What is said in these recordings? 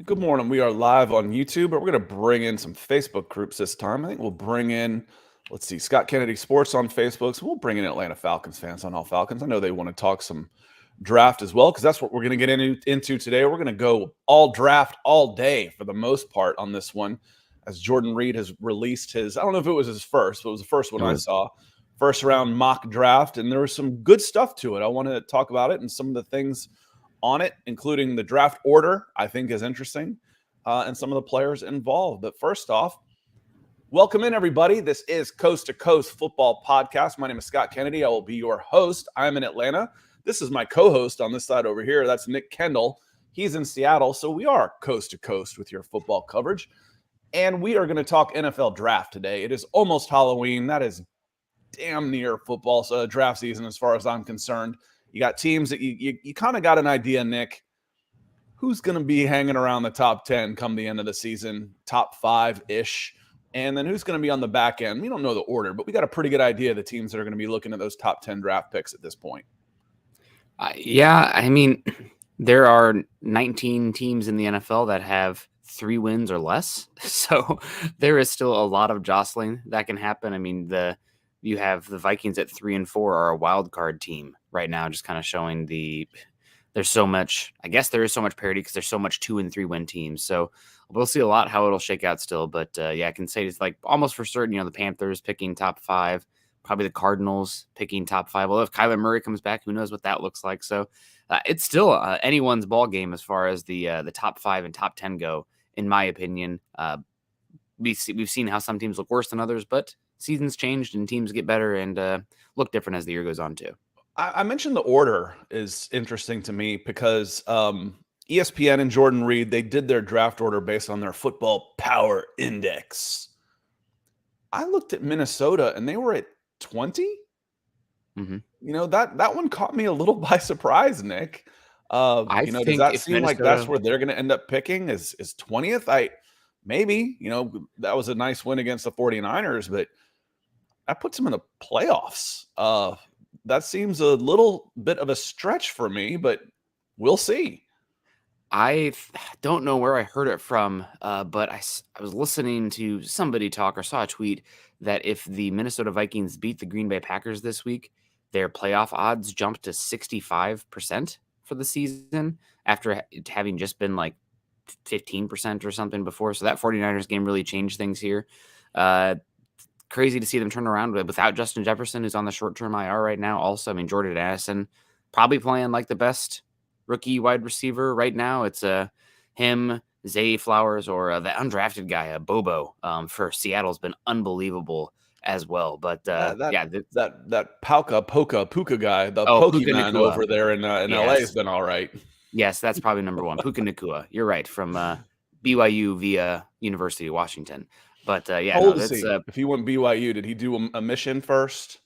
Good morning. We are live on YouTube, but we're going to bring in some Facebook groups this time. I think we'll bring in, let's see, Scott Kennedy Sports on Facebook. So we'll bring in Atlanta Falcons fans on All Falcons. I know they want to talk some draft as well, because that's what we're going to get into today. We're going to go all draft all day for the most part on this one, as Jordan Reid has released his, I don't know if it was his first, but it was the first one I saw, first round mock draft. And there was some good stuff to it. I want to talk about it and some of the things on it, including the draft order, I think is interesting, and some of the players involved. But first off, welcome in, everybody. This is Coast to Coast Football Podcast. My name is Scott Kennedy. I will be your host. I'm in Atlanta. This is my co-host on this side over here. That's Nick Kendall. He's in Seattle. So we are coast to coast with your football coverage. And we are going to talk NFL draft today. It is almost Halloween. That is damn near football draft season as far as I'm concerned. You got teams that you kind of got an idea, Nick, who's going to be hanging around the top 10 come the end of the season, top 5-ish, and then who's going to be on the back end. We don't know the order, but we got a pretty good idea of the teams that are going to be looking at those top 10 draft picks at this point. There are 19 teams in the NFL that have 3 wins or less. So there is still a lot of jostling that can happen. I mean, you have the Vikings at 3-4 are a wild card team right now, just kind of showing there's so much, I guess there is so much parity because there's so much 2 and 3 win teams. So we'll see a lot how it'll shake out still. But I can say it's like almost for certain, the Panthers picking top 5, probably the Cardinals picking top 5. Well, if Kyler Murray comes back, who knows what that looks like. So it's still anyone's ball game as far as the top 5 and top 10 go, in my opinion. We've seen how some teams look worse than others, but seasons changed and teams get better and look different as the year goes on too. I mentioned the order is interesting to me because ESPN and Jordan Reid, they did their draft order based on their football power index. I looked at Minnesota and they were at 20. Mm-hmm. That one caught me a little by surprise, Nick. Does that seem like that's where they're going to end up picking is 20th? Maybe, that was a nice win against the 49ers, but that puts them in the playoffs. That seems a little bit of a stretch for me, but we'll see. I don't know where I heard it from, but I was listening to somebody talk or saw a tweet that if the Minnesota Vikings beat the Green Bay Packers this week, their playoff odds jumped to 65% for the season after having just been like 15% or something before. So that 49ers game really changed things here. Crazy to see them turn around without Justin Jefferson, who's on the short-term IR right now. Also, I mean, Jordan Addison probably playing like the best rookie wide receiver right now. It's him, Zay Flowers, or the undrafted guy, Bobo, for Seattle's been unbelievable as well. But that Puka guy, the Puka Pokemon Nacua over there in LA has been all right. Yes, that's probably number one. Puka Nacua. You're right, from BYU via University of Washington. But How old is he? If he went BYU, did he do a mission first?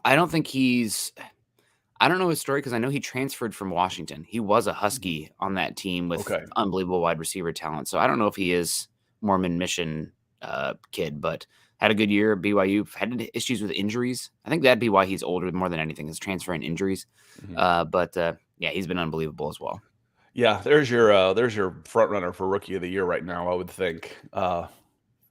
I don't think I don't know his story because I know he transferred from Washington. He was a Husky on that team with unbelievable wide receiver talent. So I don't know if he is Mormon mission kid, but had a good year at BYU. Had issues with injuries. I think that'd be why he's older more than anything, is transferring injuries. Mm-hmm. He's been unbelievable as well. Yeah, there's your front runner for Rookie of the Year right now, I would think.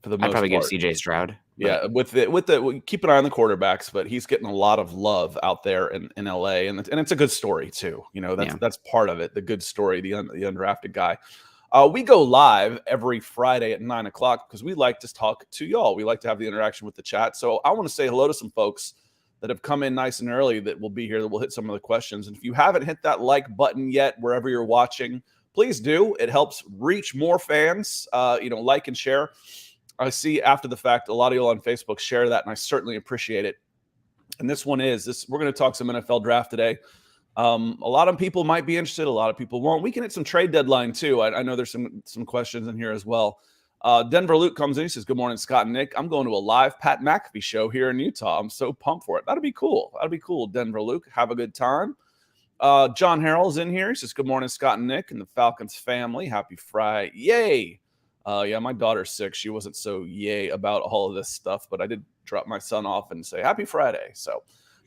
For the most I'd probably part. give CJ Stroud. Yeah, with the keep an eye on the quarterbacks, but he's getting a lot of love out there in LA, and it's a good story too. That's part of it. The good story, the undrafted guy. We go live every Friday at 9:00 because we like to talk to y'all. We like to have the interaction with the chat. So I want to say hello to some folks that have come in nice and early that will be here, that will hit some of the questions. And if you haven't hit that like button yet, wherever you're watching, please do. It helps reach more fans. Like and share. I see after the fact, a lot of you on Facebook share that, and I certainly appreciate it. And this one we're going to talk some NFL draft today. A lot of people might be interested. A lot of people won't. We can hit some trade deadline too. I know there's some questions in here as well. Denver Luke comes in. He says, good morning, Scott and Nick. I'm going to a live Pat McAfee show here in Utah. I'm so pumped for it. That'd be cool. Denver Luke. Have a good time. John Harrell's in here. He says, good morning, Scott and Nick and the Falcons family. Happy Friday. Yay. My daughter's sick. She wasn't so yay about all of this stuff, but I did drop my son off and say happy Friday.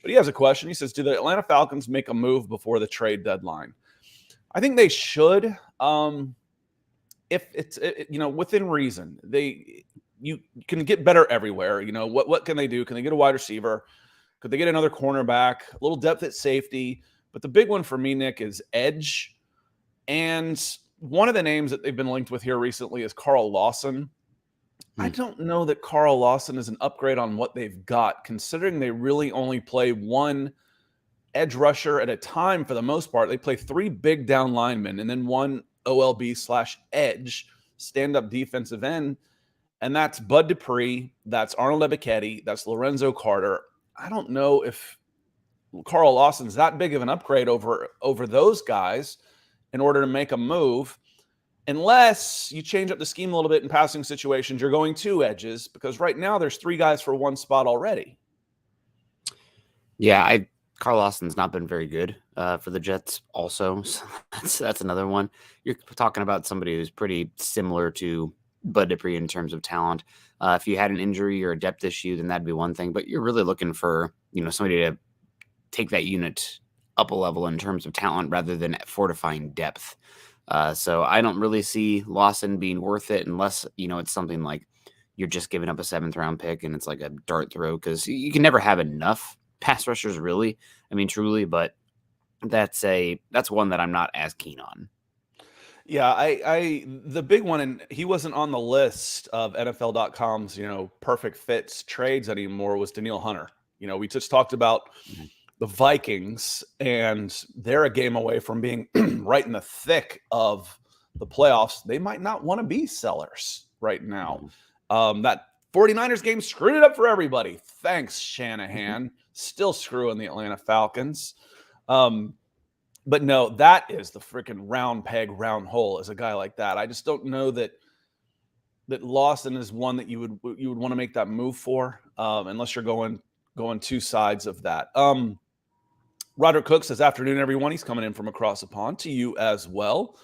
But he has a question. He says, do the Atlanta Falcons make a move before the trade deadline? I think they should. if it's within reason. You can get better everywhere. What can they do? Can they get a wide receiver? Could they get another cornerback? A little depth at safety. But the big one for me, Nick, is edge. And one of the names that they've been linked with here recently is Carl Lawson. I don't know that Carl Lawson is an upgrade on what they've got, considering they really only play one edge rusher at a time for the most part. They play 3 big down linemen and then one OLB/edge stand-up defensive end. And that's Bud Dupree, that's Arnold Ebiketie, that's Lorenzo Carter. I don't know if Carl Lawson's that big of an upgrade over those guys in order to make a move, unless you change up the scheme a little bit in passing situations. You're going 2 edges, because right now there's 3 guys for 1 spot already. Yeah, Carl Lawson's not been very good for the Jets also. So that's another one. You're talking about somebody who's pretty similar to Bud Dupree in terms of talent. If you had an injury or a depth issue, then that'd be one thing. But you're really looking for somebody to take that unit up a level in terms of talent rather than fortifying depth. So I don't really see Lawson being worth it unless it's something like you're just giving up a 7th round pick and it's like a dart throw, because you can never have enough pass rushers, really. I mean, truly, but that's one that I'm not as keen on. Yeah, the big one, and he wasn't on the list of NFL.com's perfect fits trades anymore, was Danielle Hunter. We just talked about the Vikings, and they're a game away from being right in the thick of the playoffs. They might not want to be sellers right now. That 49ers game screwed it up for everybody. Thanks, Shanahan. Still screwing the Atlanta Falcons. But no, that is the freaking round peg, round hole, is a guy like that. I just don't know that Lawson is one that you would want to make that move for, unless you're going 2 sides of that. Roderick Cook says, afternoon, everyone. He's coming in from across the pond. To you as well.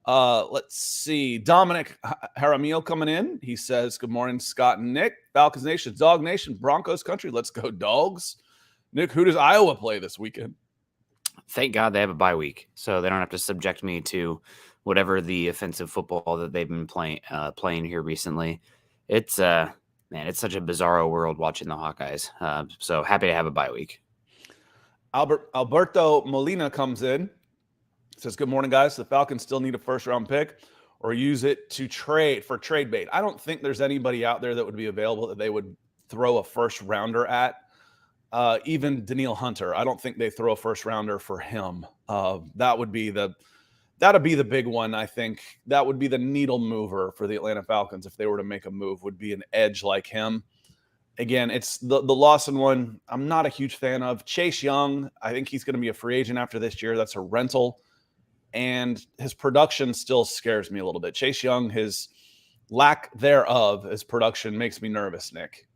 Let's see. Dominic Jaramillo coming in. He says, good morning, Scott and Nick. Falcons Nation, Dog Nation, Broncos country. Let's go, Dogs. Nick, who does Iowa play this weekend? Thank God they have a bye week, so they don't have to subject me to whatever the offensive football that they've been playing here recently. It's it's such a bizarro world watching the Hawkeyes. So happy to have a bye week. Alberto Molina comes in, says, good morning, guys. The Falcons still need a 1st round pick or use it to trade bait. I don't think there's anybody out there that would be available that they would throw a 1st rounder at. Even Danielle Hunter, I don't think they throw a 1st rounder for him. That'd be the big one. I think that would be the needle mover for the Atlanta Falcons if they were to make a move, would be an edge like him. Again, it's the Lawson one I'm not a huge fan of. Chase Young, I think he's going to be a free agent after this year. That's a rental. And his production still scares me a little bit. Chase Young, his lack thereof as production makes me nervous, Nick.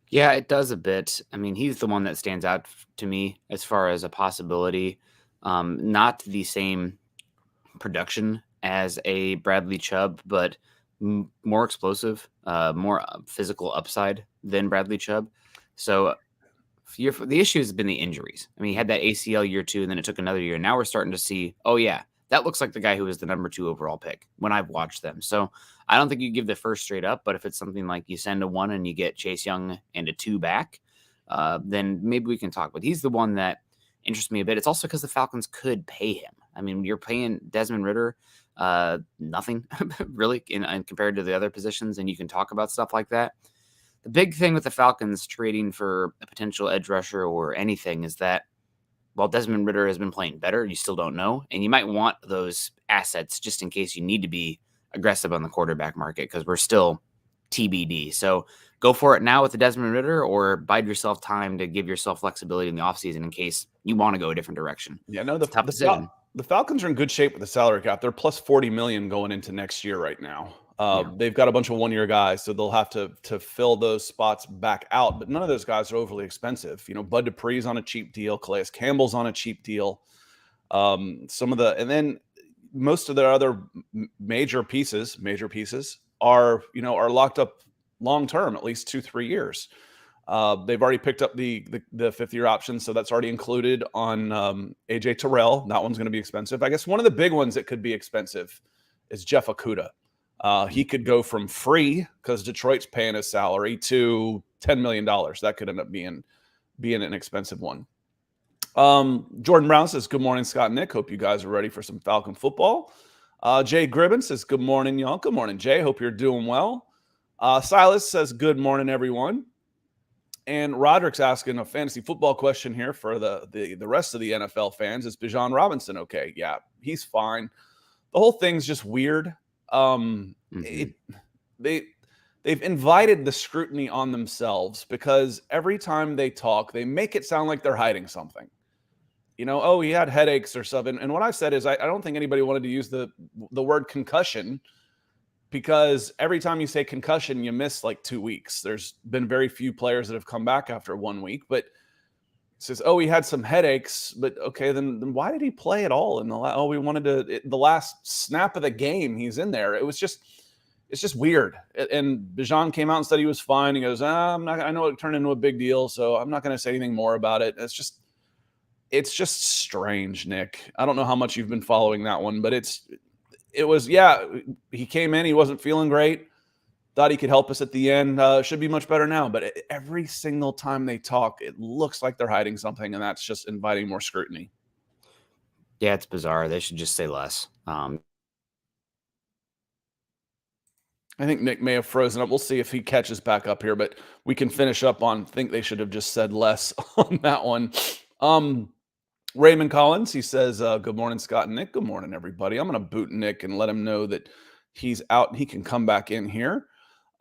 Yeah, it does a bit. I mean, he's the one that stands out to me as far as a possibility. Not the same production as a Bradley Chubb, but more explosive, more physical upside than Bradley Chubb. So the issue has been the injuries. I mean, he had that ACL year 2, and then it took another year. Now we're starting to see, oh yeah, that looks like the guy who was the number 2 overall pick when I've watched them. So I don't think you give the 1st straight up, but if it's something like you send a 1 and you get Chase Young and a 2 back, then maybe we can talk. But he's the one that interests me a bit. It's also because the Falcons could pay him. I mean, you're paying Desmond Ridder nothing really in compared to the other positions, and you can talk about stuff like that. The big thing with the Falcons trading for a potential edge rusher or anything is that while Desmond Ridder has been playing better, you still don't know, and you might want those assets just in case you need to be aggressive on the quarterback market, because we're still TBD. So go for it now with the Desmond Ridder, or bide yourself time to give yourself flexibility in the offseason in case you want to go a different direction. Yeah, no, the Falcons are in good shape with the salary cap. They're plus $40 million going into next year right now. They've got a bunch of 1-year guys, so they'll have to fill those spots back out. But none of those guys are overly expensive. Bud Dupree's on a cheap deal. Calais Campbell's on a cheap deal. And then most of their other major pieces are locked up long term, at least 2-3 years. They've already picked up the 5th-year option, so that's already included on AJ Terrell. That one's going to be expensive. I guess one of the big ones that could be expensive is Jeff Okudah. He could go from free because Detroit's paying his salary to $10 million. That could end up being an expensive one. Jordan Brown says, good morning, Scott and Nick. Hope you guys are ready for some Falcon football. Jay Gribben says, good morning, y'all. Good morning, Jay. Hope you're doing well. Silas says, good morning, everyone. And Roderick's asking a fantasy football question here for the rest of the NFL fans. Is Bijan Robinson okay? Yeah, he's fine. The whole thing's just weird. They've invited the scrutiny on themselves because every time they talk, they make it sound like they're hiding something. Oh, he had headaches or something. And what I've said is I don't think anybody wanted to use the word concussion, because every time you say concussion, you miss like 2 weeks. There's been very few players that have come back after 1 week, but says, oh, he had some headaches, but okay, then why did he play at all? In the last snap of the game, he's in there. It's just weird. And Bijan came out and said he was fine. He goes, I know it turned into a big deal, so I'm not going to say anything more about it. It's just strange, Nick. I don't know how much you've been following that one, but he came in, he wasn't feeling great. Thought he could help us at the end. Should be much better now. But every single time they talk, it looks like they're hiding something, and that's just inviting more scrutiny. Yeah, it's bizarre. They should just say less. I think Nick may have frozen up. We'll see if he catches back up here, but we can finish up on think they should have just said less on that one. Raymond Collins, he says, good morning, Scott and Nick. Good morning, everybody. I'm going to boot Nick and let him know that he's out and he can come back in here.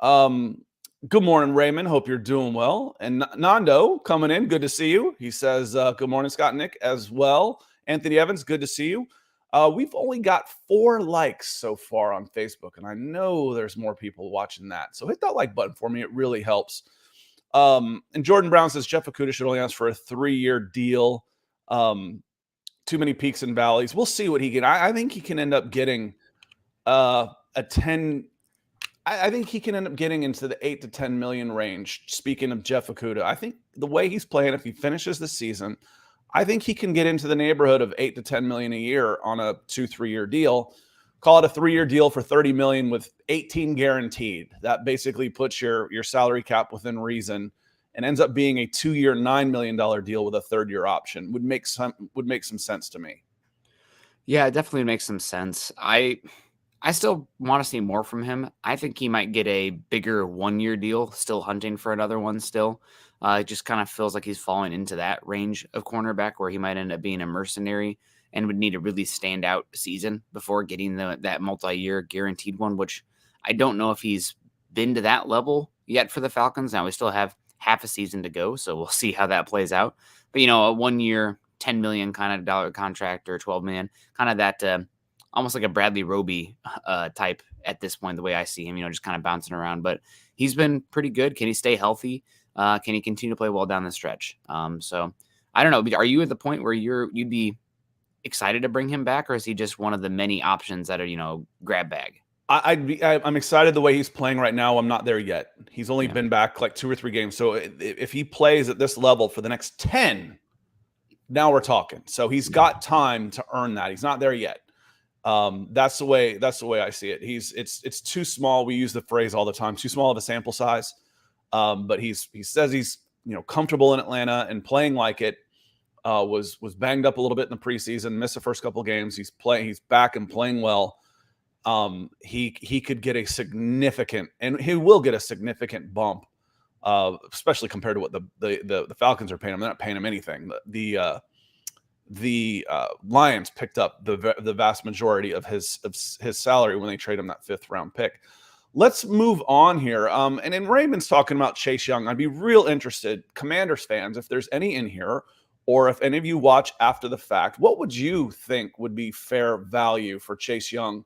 Good morning, Raymond. Hope you're doing well. And Nando coming in. Good to see you. He says, good morning, Scott and Nick as well. Anthony Evans, good to see you. We've only got 4 likes so far on Facebook, and I know there's more people watching that. So hit that like button for me. It really helps. And Jordan Brown says Jeff Okudah should only ask for a 3-year deal. Too many peaks and valleys. We'll see what he can. I think he can end up getting a 10. I think he can end up getting into the 8 to 10 million range. Speaking of Jeff Okudah, I think the way he's playing, if he finishes the season, I think he can get into the neighborhood of 8 to 10 million a year on a 2-3-year deal. Call it a 3-year deal for 30 million with 18 guaranteed. That basically puts your salary cap within reason and ends up being a 2-year, $9 million deal with a 3rd-year option. Would make some sense to me. Yeah, it definitely makes some sense. I still want to see more from him. I think he might get a bigger 1-year deal, still hunting for another one still. It just kind of feels like he's falling into that range of cornerback where he might end up being a mercenary and would need a really standout season before getting that multi-year guaranteed one, which I don't know if he's been to that level yet for the Falcons. Now we still have half a season to go, so we'll see how that plays out. But, a 1-year, $10 million kind of dollar contract or $12 million, kind of that almost like a Bradley Roby type at this point, the way I see him, just kind of bouncing around. But he's been pretty good. Can he stay healthy? Can he continue to play well down the stretch? So I don't know. Are you at the point where you'd be excited to bring him back, or is he just one of the many options that are, grab bag? I'm excited the way he's playing right now. I'm not there yet. He's only been back like 2 or 3 games. So if he plays at this level for the next 10, now we're talking. So he's got time to earn that. He's not there yet. That's the way I see it. It's too small. We use the phrase all the time, too small of a sample size. But he says he's comfortable in Atlanta and playing like it. Was banged up a little bit in the preseason, missed the first couple of games. He's back and playing well. He could get a significant, and he will get a significant bump, especially compared to what the Falcons are paying him. They're not paying him anything. The Lions picked up the vast majority of his salary when they trade him that 5th round pick. Let's move on here. And in Raymond's talking about Chase Young, I'd be real interested, Commanders fans, if there's any in here, or if any of you watch after the fact, what would you think would be fair value for Chase Young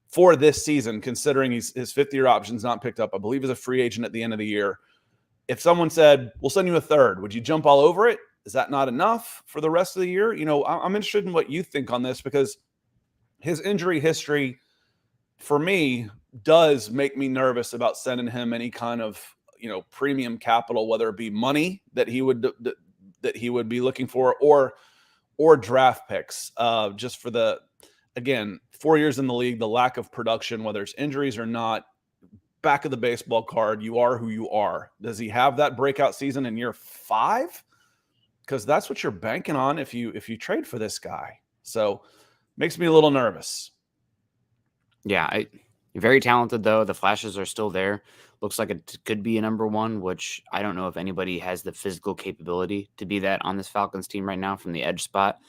for this season, considering his 5th-year option's not picked up? I believe he's a free agent at the end of the year. If someone said, we'll send you a 3rd, would you jump all over it? Is that not enough for the rest of the year? I'm interested in what you think on this, because his injury history, for me, does make me nervous about sending him any kind of, premium capital, whether it be money that he would be looking for, or draft picks, just for the, again, 4 years in the league, the lack of production, whether it's injuries or not, back of the baseball card, you are who you are. Does he have that breakout season in year 5? Because that's what you're banking on if you trade for this guy. So makes me a little nervous. Yeah, very talented though. The flashes are still there. Looks like it could be a number one, which I don't know if anybody has the physical capability to be that on this Falcons team right now from the edge spot.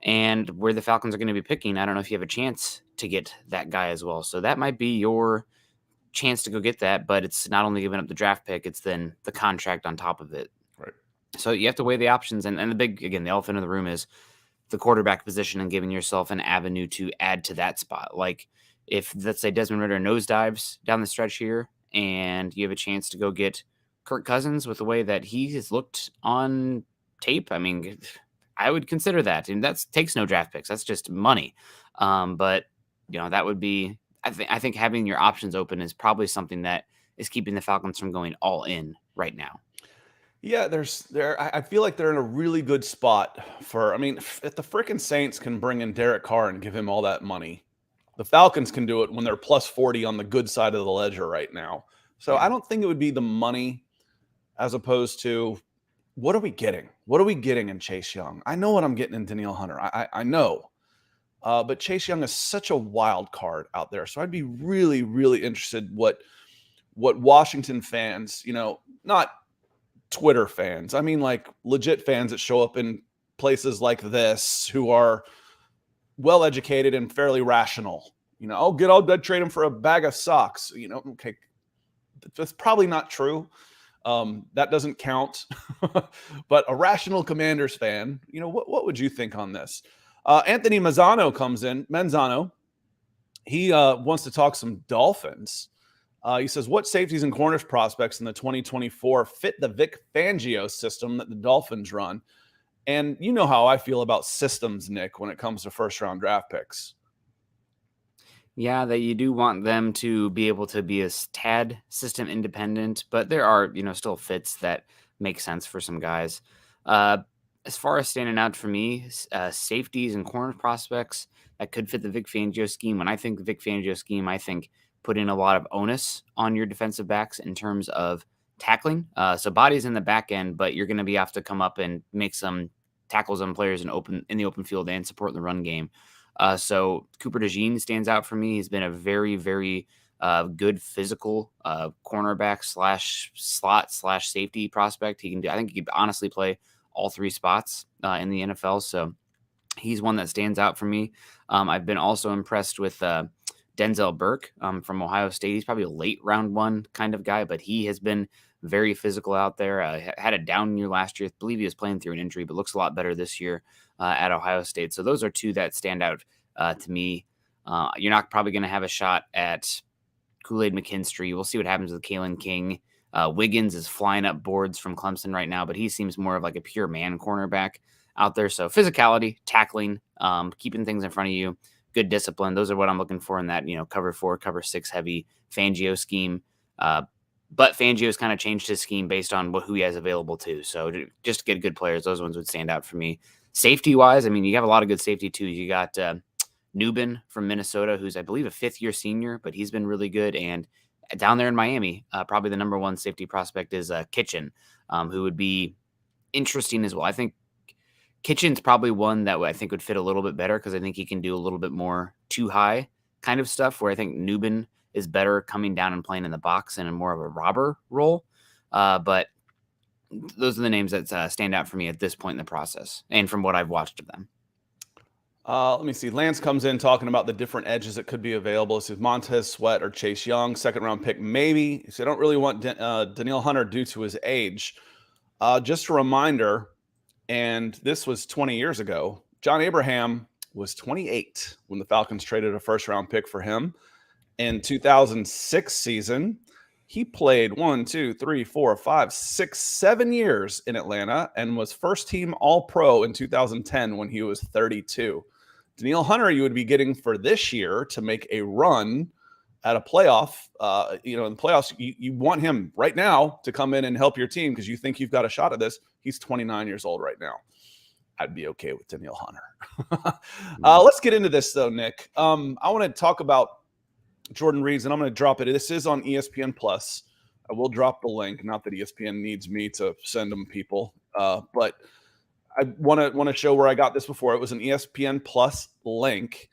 And where the Falcons are going to be picking, I don't know if you have a chance to get that guy as well. So that might be your chance to go get that, but it's not only giving up the draft pick, it's then the contract on top of it. Right. So you have to weigh the options. And the elephant in the room is the quarterback position and giving yourself an avenue to add to that spot. Like if, let's say, Desmond Ridder nosedives down the stretch here and you have a chance to go get Kirk Cousins with the way that he has looked on tape, I mean, I would consider that. And that takes no draft picks. That's just money. But, that would be, I think having your options open is probably something that is keeping the Falcons from going all in right now. Yeah, I feel like they're in a really good spot for, if the frickin' Saints can bring in Derek Carr and give him all that money, the Falcons can do it when they're plus 40 on the good side of the ledger right now. So Yeah. I don't think it would be the money as opposed to what are we getting? What are we getting in Chase Young? I know what I'm getting in Danielle Hunter. I know. But Chase Young is such a wild card out there. So I'd be really, really interested what Washington fans, not Twitter fans. I mean, like legit fans that show up in places like this who are well educated and fairly rational. I'd trade him for a bag of socks. Okay, that's probably not true. That doesn't count. But a rational Commanders fan, what would you think on this? Anthony Manzano comes in. Manzano, he wants to talk some Dolphins. He says, what safeties and corners prospects in the 2024 fit the Vic Fangio system that the Dolphins run? And you know how I feel about systems, Nick, when it comes to first-round draft picks. Yeah, that you do want them to be able to be a tad system independent, but there are, still fits that make sense for some guys. As far as standing out for me, safeties and corner prospects that could fit the Vic Fangio scheme. When I think the Vic Fangio scheme, I think putting a lot of onus on your defensive backs in terms of tackling. So bodies in the back end, but you're going to be have to come up and make some tackles on players in the open field and support the run game. So Cooper DeJean stands out for me. He's been a very, very good physical cornerback / slot / safety prospect. I think he could honestly play all 3 spots in the NFL. So he's one that stands out for me. I've been also impressed with Denzel Burke from Ohio State. He's probably a late round 1 kind of guy, but he has been very physical out there. Had a down year last year. I believe he was playing through an injury, but looks a lot better this year at Ohio State. So those are 2 that stand out to me. You're not probably going to have a shot at Kool-Aid McKinstry. We'll see what happens with Kalen King. Wiggins is flying up boards from Clemson right now, but he seems more of like a pure man cornerback out there. So physicality, tackling, keeping things in front of you, good discipline. Those are what I'm looking for in that, cover 4, cover 6 heavy Fangio scheme. But Fangio's kind of changed his scheme based on who he has available too. So just to get good players, those ones would stand out for me. Safety wise, you have a lot of good safety too. You got Newbin from Minnesota, who's I believe a 5th-year senior, but he's been really good. And down there in Miami, probably the number 1 safety prospect is Kitchen, who would be interesting as well. I think Kitchen's probably one that I think would fit a little bit better because I think he can do a little bit more too high kind of stuff, where I think Newbin is better coming down and playing in the box and in more of a robber role. But those are the names that stand out for me at this point in the process and from what I've watched of them. Let me see. Lance comes in talking about the different edges that could be available. He says Montez Sweat or Chase Young, 2nd-round pick, maybe. He said, I don't really want Danielle Hunter due to his age. Just a reminder, and this was 20 years ago, John Abraham was 28 when the Falcons traded a 1st-round pick for him. In 2006 season, he played 7 years in Atlanta and was 1st-team All-Pro in 2010 when he was 32. Danielle Hunter, you would be getting for this year to make a run at a playoff. In the playoffs, you want him right now to come in and help your team because you think you've got a shot at this. He's 29 years old right now. I'd be okay with Danielle Hunter. Mm. Let's get into this though, Nick. I want to talk about Jordan Reid, and I'm going to drop it. This is on ESPN Plus. I will drop the link. Not that ESPN needs me to send them people, but I want to show where I got this before. It was an ESPN Plus link,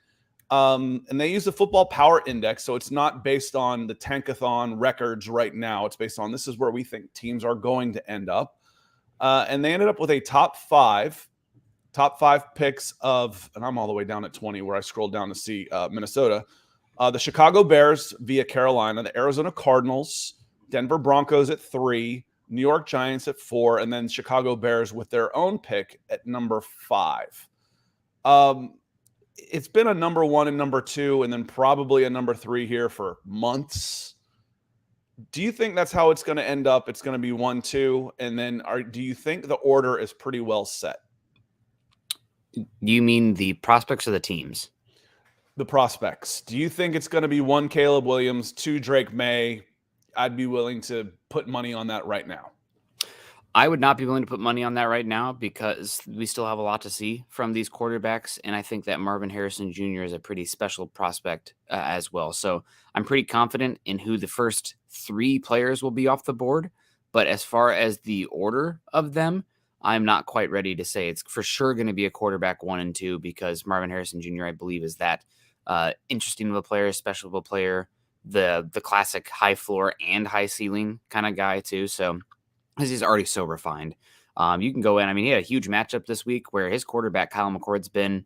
and they use the Football Power Index, so it's not based on the Tankathon records right now. It's based on this is where we think teams are going to end up, and they ended up with a top five picks of, and I'm all the way down at 20 where I scrolled down to see Minnesota. The Chicago Bears via Carolina, the Arizona Cardinals, Denver Broncos at 3, New York Giants at 4, and then Chicago Bears with their own pick at number 5. It's been a number 1 and number 2, and then probably a number 3 here for months. Do you think that's how it's going to end up? It's going to be 1, 2, and then do you think the order is pretty well set? You mean the prospects or the teams? The prospects. Do you think it's going to be 1 Caleb Williams, 2 Drake May? I'd be willing to put money on that right now. I would not be willing to put money on that right now because we still have a lot to see from these quarterbacks. And I think that Marvin Harrison Jr. is a pretty special prospect as well. So I'm pretty confident in who the first 3 players will be off the board. But as far as the order of them, I'm not quite ready to say. It's for sure going to be a quarterback 1 and 2 because Marvin Harrison Jr., I believe, is that interesting of a player, special of a player, the classic high floor and high ceiling kind of guy too. So because he's already so refined, you can go in. I mean, he had a huge matchup this week where his quarterback Kyle McCord's been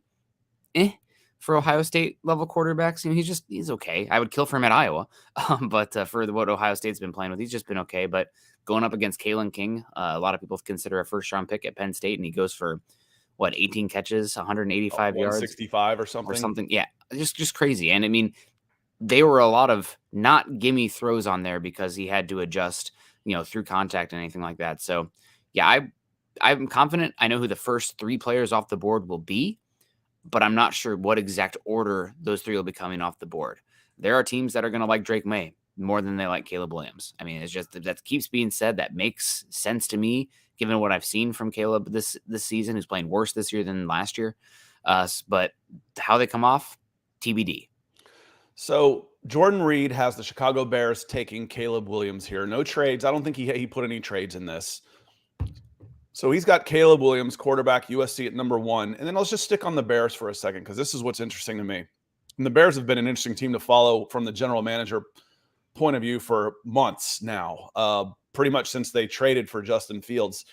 for Ohio State level quarterbacks. You know, he's okay. I would kill for him at Iowa, but for what Ohio State's been playing with, he's just been okay. But going up against Kalen King, a lot of people consider a first round pick at Penn State, and he goes for 18 catches, 185 yards, 165 or something. Yeah, just crazy. And I mean, they were a lot of not gimme throws on there because he had to adjust, through contact and anything like that. So yeah, I'm confident. I know who the first 3 players off the board will be, but I'm not sure what exact order those 3 will be coming off the board. There are teams that are going to like Drake May more than they like Caleb Williams. I mean, it's just that keeps being said. That makes sense to me, given what I've seen from Caleb this season, who's playing worse this year than last year. But how they come off, TBD. So Jordan Reid has the Chicago Bears taking Caleb Williams here. No trades. I don't think he put any trades in this. So he's got Caleb Williams, quarterback, USC at number 1. And then let's just stick on the Bears for a second because this is what's interesting to me. And the Bears have been an interesting team to follow from the general manager point of view for months now, pretty much since they traded for Justin Fields.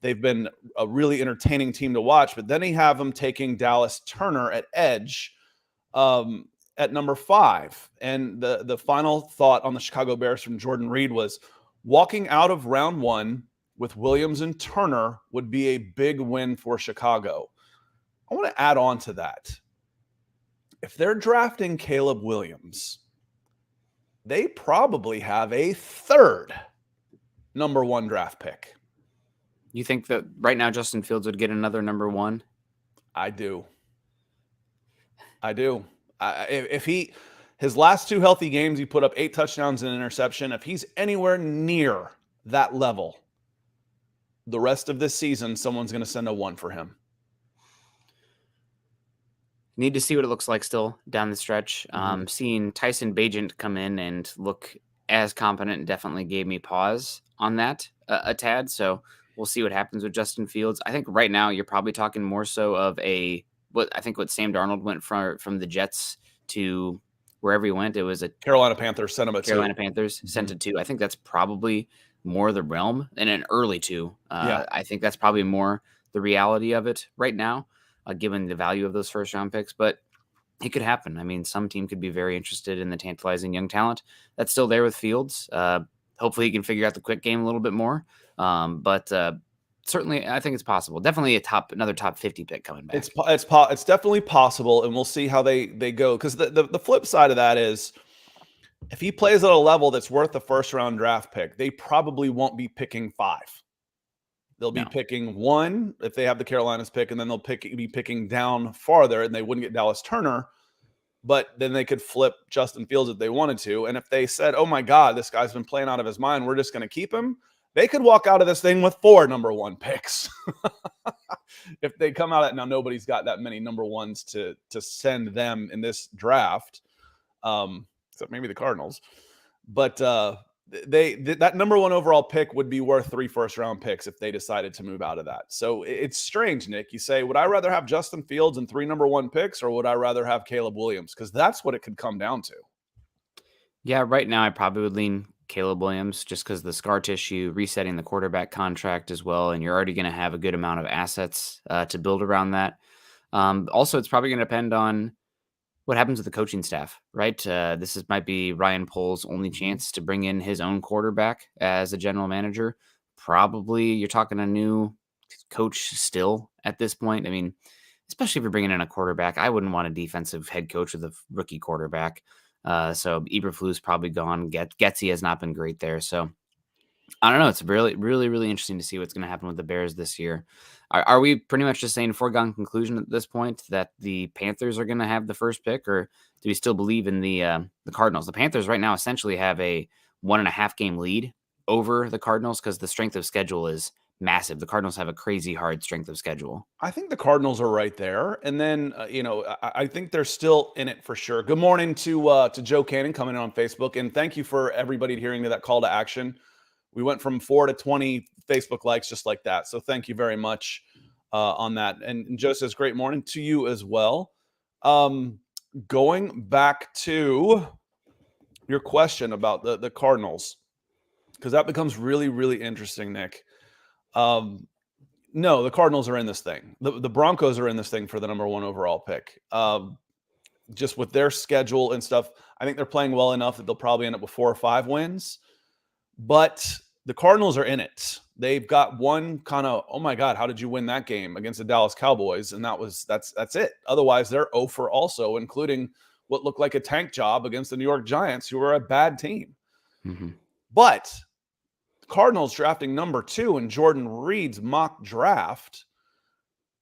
They've been a really entertaining team to watch, but then you have them taking Dallas Turner at edge at number 5. And the final thought on the Chicago Bears from Jordan Reid was walking out of round 1 with Williams and Turner would be a big win for Chicago. I want to add on to that. If they're drafting Caleb Williams, they probably have a 3rd number 1 draft pick. You think that right now Justin Fields would get another number 1? I do. If his last 2 healthy games, he put up 8 touchdowns and an interception. If he's anywhere near that level, the rest of this season, someone's going to send a 1 for him. Need to see what it looks like still down the stretch. Seeing Tyson Bagent come in and look as competent definitely gave me pause on that a tad. So we'll see what happens with Justin Fields. I think right now you're probably talking more so of what Sam Darnold went from the Jets to wherever he went. It was a Carolina Panthers sent him a 2. Carolina Panthers sent it 2. I think that's probably more the realm and an early 2. I think that's probably more the reality of it right now, given the value of those first round picks. But it could happen. I mean, some team could be very interested in the tantalizing young talent that's still there with Fields. Hopefully he can figure out the quick game a little bit more. But certainly I think it's possible. Definitely another top 50 pick coming back. It's definitely possible, and we'll see how they go. Because the flip side of that is, if he plays at a level that's worth the first round draft pick, they probably won't be picking 5. They'll be picking 1 if they have the Carolinas pick, and then they'll be picking down farther, and they wouldn't get Dallas Turner. But then they could flip Justin Fields if they wanted to. And if they said, oh my God, this guy's been playing out of his mind, we're just going to keep him, They could walk out of this thing with 4 number 1 picks. If they come out at, now nobody's got that many number 1s to send them in this draft, except maybe the Cardinals. But that number 1 overall pick would be worth 3 first-round picks if they decided to move out of that. So it's strange, Nick. You say, would I rather have Justin Fields and 3 number 1 picks, or would I rather have Caleb Williams? Because that's what it could come down to. Yeah, right now I probably would lean Caleb Williams just because the scar tissue, resetting the quarterback contract as well, and you're already going to have a good amount of assets to build around that. Also, it's probably going to depend on what happens with the coaching staff, right? Might be Ryan Poles' only chance to bring in his own quarterback as a general manager. Probably you're talking a new coach still at this point. I mean, especially if you're bringing in a quarterback, I wouldn't want a defensive head coach with a rookie quarterback. So Eberflus probably gone. Getsy has not been great there. So I don't know. It's really, really, really interesting to see what's going to happen with the Bears this year. Are we pretty much just saying foregone conclusion at this point that the Panthers are going to have the first pick, or do we still believe in the Cardinals? The Panthers right now essentially have a 1.5 game lead over the Cardinals because the strength of schedule is massive. The Cardinals have a crazy hard strength of schedule. I think the Cardinals are right there, and then I think they're still in it for sure. Good morning to Joe Cannon coming in on Facebook, and thank you for everybody adhering to that call to action. We went from 4 to 20 Facebook likes just like that. So thank you very much on that. And Joe says, great morning to you as well. Going back to your question about the Cardinals, because that becomes really, really interesting, Nick. No, the Cardinals are in this thing. The Broncos are in this thing for the number 1 overall pick. Just with their schedule and stuff, I think they're playing well enough that they'll probably end up with 4 or 5 wins. But the Cardinals are in it. They've got one kind of, oh my God, how did you win that game against the Dallas Cowboys? And that's it. Otherwise, they're 0 for also, including what looked like a tank job against the New York Giants, who are a bad team. Mm-hmm. But the Cardinals drafting number 2 in Jordan Reid's mock draft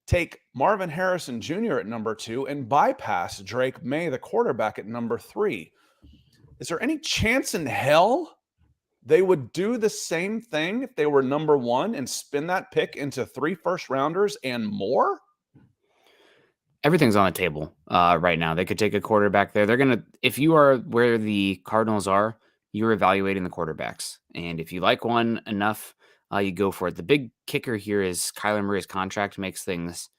take Marvin Harrison Jr. at number 2 and bypass Drake May, the quarterback, at number 3. Is there any chance in hell they would do the same thing if they were number 1 and spin that pick into 3 first-rounders and more? Everything's on the table right now. They could take a quarterback there. They're going to, if you are where the Cardinals are, you're evaluating the quarterbacks. And if you like one enough, you go for it. The big kicker here is Kyler Murray's contract makes things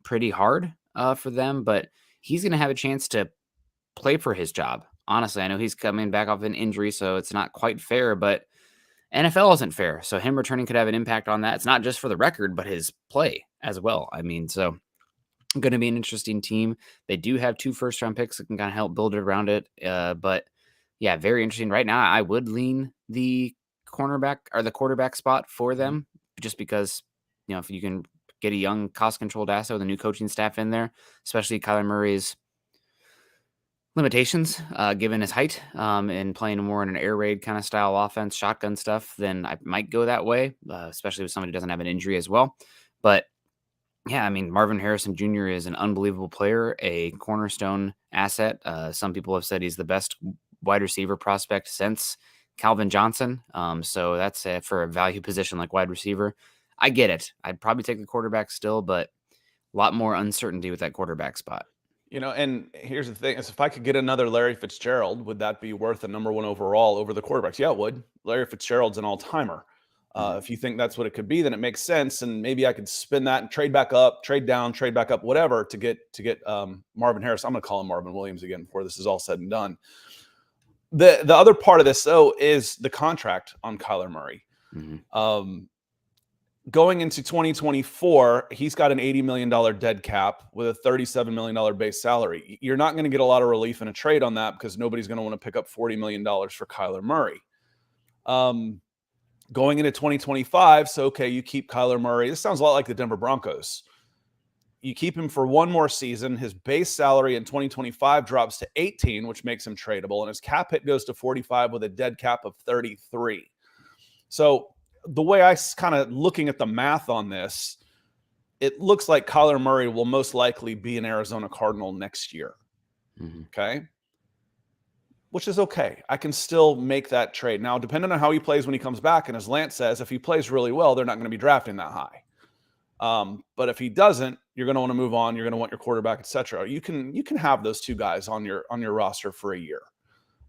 pretty hard for them, but he's going to have a chance to play for his job. Honestly, I know he's coming back off an injury, so it's not quite fair, but NFL isn't fair. So him returning could have an impact on that. It's not just for the record, but his play as well. I mean, so going to be an interesting team. They do have 2 first-round picks that can kind of help build it around it. But yeah, very interesting. Right now, I would lean the cornerback or the quarterback spot for them just because, if you can get a young cost-controlled asset with a new coaching staff in there, especially Kyler Murray's limitations, given his height, and playing more in an air raid kind of style offense, shotgun stuff, then I might go that way, especially with somebody who doesn't have an injury as well. But yeah, I mean, Marvin Harrison Jr. is an unbelievable player, a cornerstone asset. Some people have said he's the best wide receiver prospect since Calvin Johnson. So that's for a value position like wide receiver. I get it. I'd probably take the quarterback still, but a lot more uncertainty with that quarterback spot. And here's the thing: is if I could get another Larry Fitzgerald, would that be worth a number 1 overall over the quarterbacks? Yeah, it would. Larry Fitzgerald's an all-timer. If you think that's what it could be, then it makes sense. And maybe I could spin that and trade back up, trade down, trade back up, whatever to get Marvin Harris. I'm going to call him Marvin Williams again before this is all said and done. The other part of this, though, is the contract on Kyler Murray. Mm-hmm. Going into 2024, he's got an $80 million dead cap with a $37 million base salary. You're not going to get a lot of relief in a trade on that because nobody's going to want to pick up $40 million for Kyler Murray. Going into 2025, so okay, you keep Kyler Murray. This sounds a lot like the Denver Broncos. You keep him for one more season. His base salary in 2025 drops to 18, which makes him tradable, and his cap hit goes to 45 with a dead cap of 33. So the way I kind of looking at the math on this, it looks like Kyler Murray will most likely be an Arizona Cardinal next year. Mm-hmm. Okay. which is okay. I can still make that trade. Now, depending on how he plays when he comes back, and as Lance says, if he plays really well, they're not going to be drafting that high. But if he doesn't, you're going to want to move on. You're going to want your quarterback, etc. You can have those two guys on your roster for a year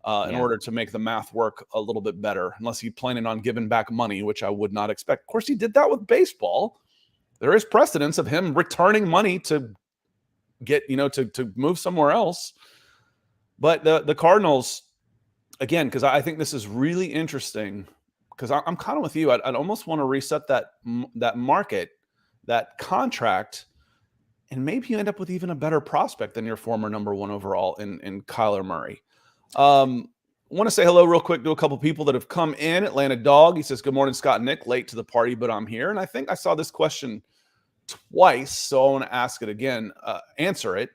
in order to make the math work a little bit better. Unless he's planning on giving back money, which I would not expect. Of course, he did that with baseball. There is precedence of him returning money to get to move somewhere else. But the Cardinals, again, because I think this is really interesting. Because I'm kind of with you. I'd almost want to reset that market, that contract, and maybe you end up with even a better prospect than your former number one overall in Kyler Murray. Want to say hello real quick to a couple people that have come in. Atlanta Dog, he says, good morning, Scott and Nick. Late to the party, but I'm here. And I think I saw this question twice, so I want to ask it again, answer it.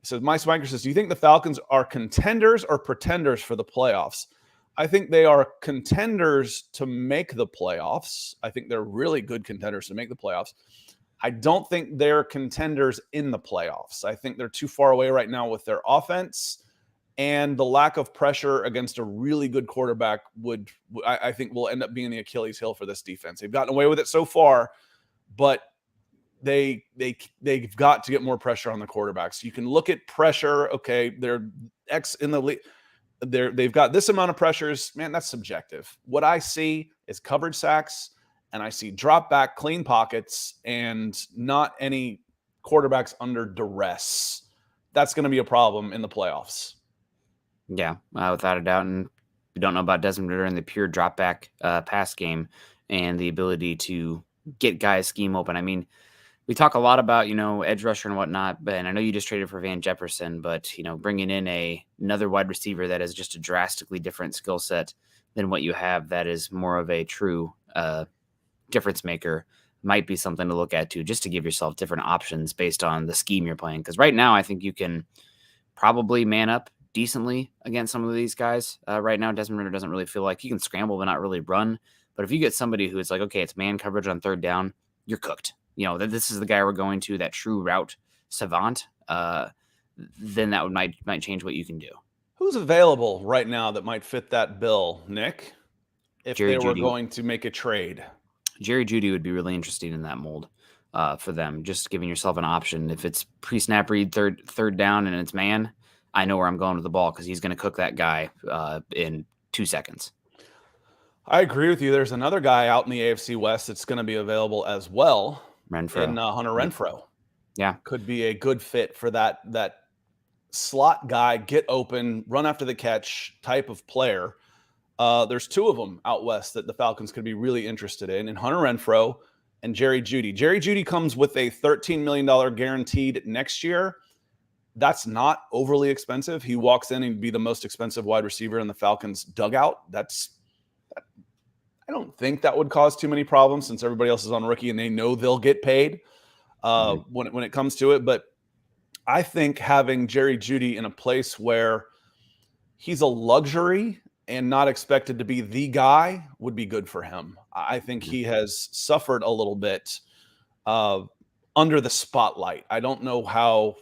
He says, Mike Swanker says, do you think the Falcons are contenders or pretenders for the playoffs? I think they are contenders to make the playoffs. I think they're really good contenders to make the playoffs. I don't think they're contenders in the playoffs. I think they're too far away right now with their offense, and the lack of pressure against a really good quarterback I think will end up being the Achilles heel for this defense. They've gotten away with it so far, but they've got to get more pressure on the quarterbacks. You can look at pressure. Okay, they're X in the league. They've got this amount of pressures. Man, that's subjective. What I see is coverage sacks, and I see drop back, clean pockets, and not any quarterbacks under duress. That's going to be a problem in the playoffs. Yeah, without a doubt. And we don't know about Desmond Ridder and the pure drop back pass game and the ability to get guys scheme open. I mean, we talk a lot about, edge rusher and whatnot, and I know you just traded for Van Jefferson, but, bringing in another wide receiver that is just a drastically different skill set than what you have, that is more of a true difference maker, might be something to look at too, just to give yourself different options based on the scheme you're playing. Because right now, I think you can probably man up decently against some of these guys. Right now, Desmond Ridder doesn't really feel like he can scramble but not really run. But if you get somebody who is like, okay, it's man coverage on third down, you're cooked. That this is the guy we're going to, that true route savant, then that might change what you can do. Who's available right now that might fit that bill, Nick, if Jerry they were Jeudy. going to make a trade? Jerry Jeudy would be really interesting in that mold for them, just giving yourself an option. If it's pre-snap read third down and it's man, I know where I'm going with the ball because he's going to cook that guy in 2 seconds. I agree with you. There's another guy out in the AFC West that's going to be available as well. Renfro. In Hunter Renfro. Yeah. Could be a good fit for that slot guy, get open, run after the catch type of player. There's two of them out west that the Falcons could be really interested in Hunter Renfro and Jerry Jeudy. Jerry Jeudy comes with a $13 million guaranteed next year. That's not overly expensive. He walks in and be the most expensive wide receiver in the Falcons dugout. I don't think that would cause too many problems since everybody else is on rookie and they know they'll get paid when it comes to it. But I think having Jerry Jeudy in a place where he's a luxury and not expected to be the guy would be good for him. I think he has suffered a little bit under the spotlight. I don't know how.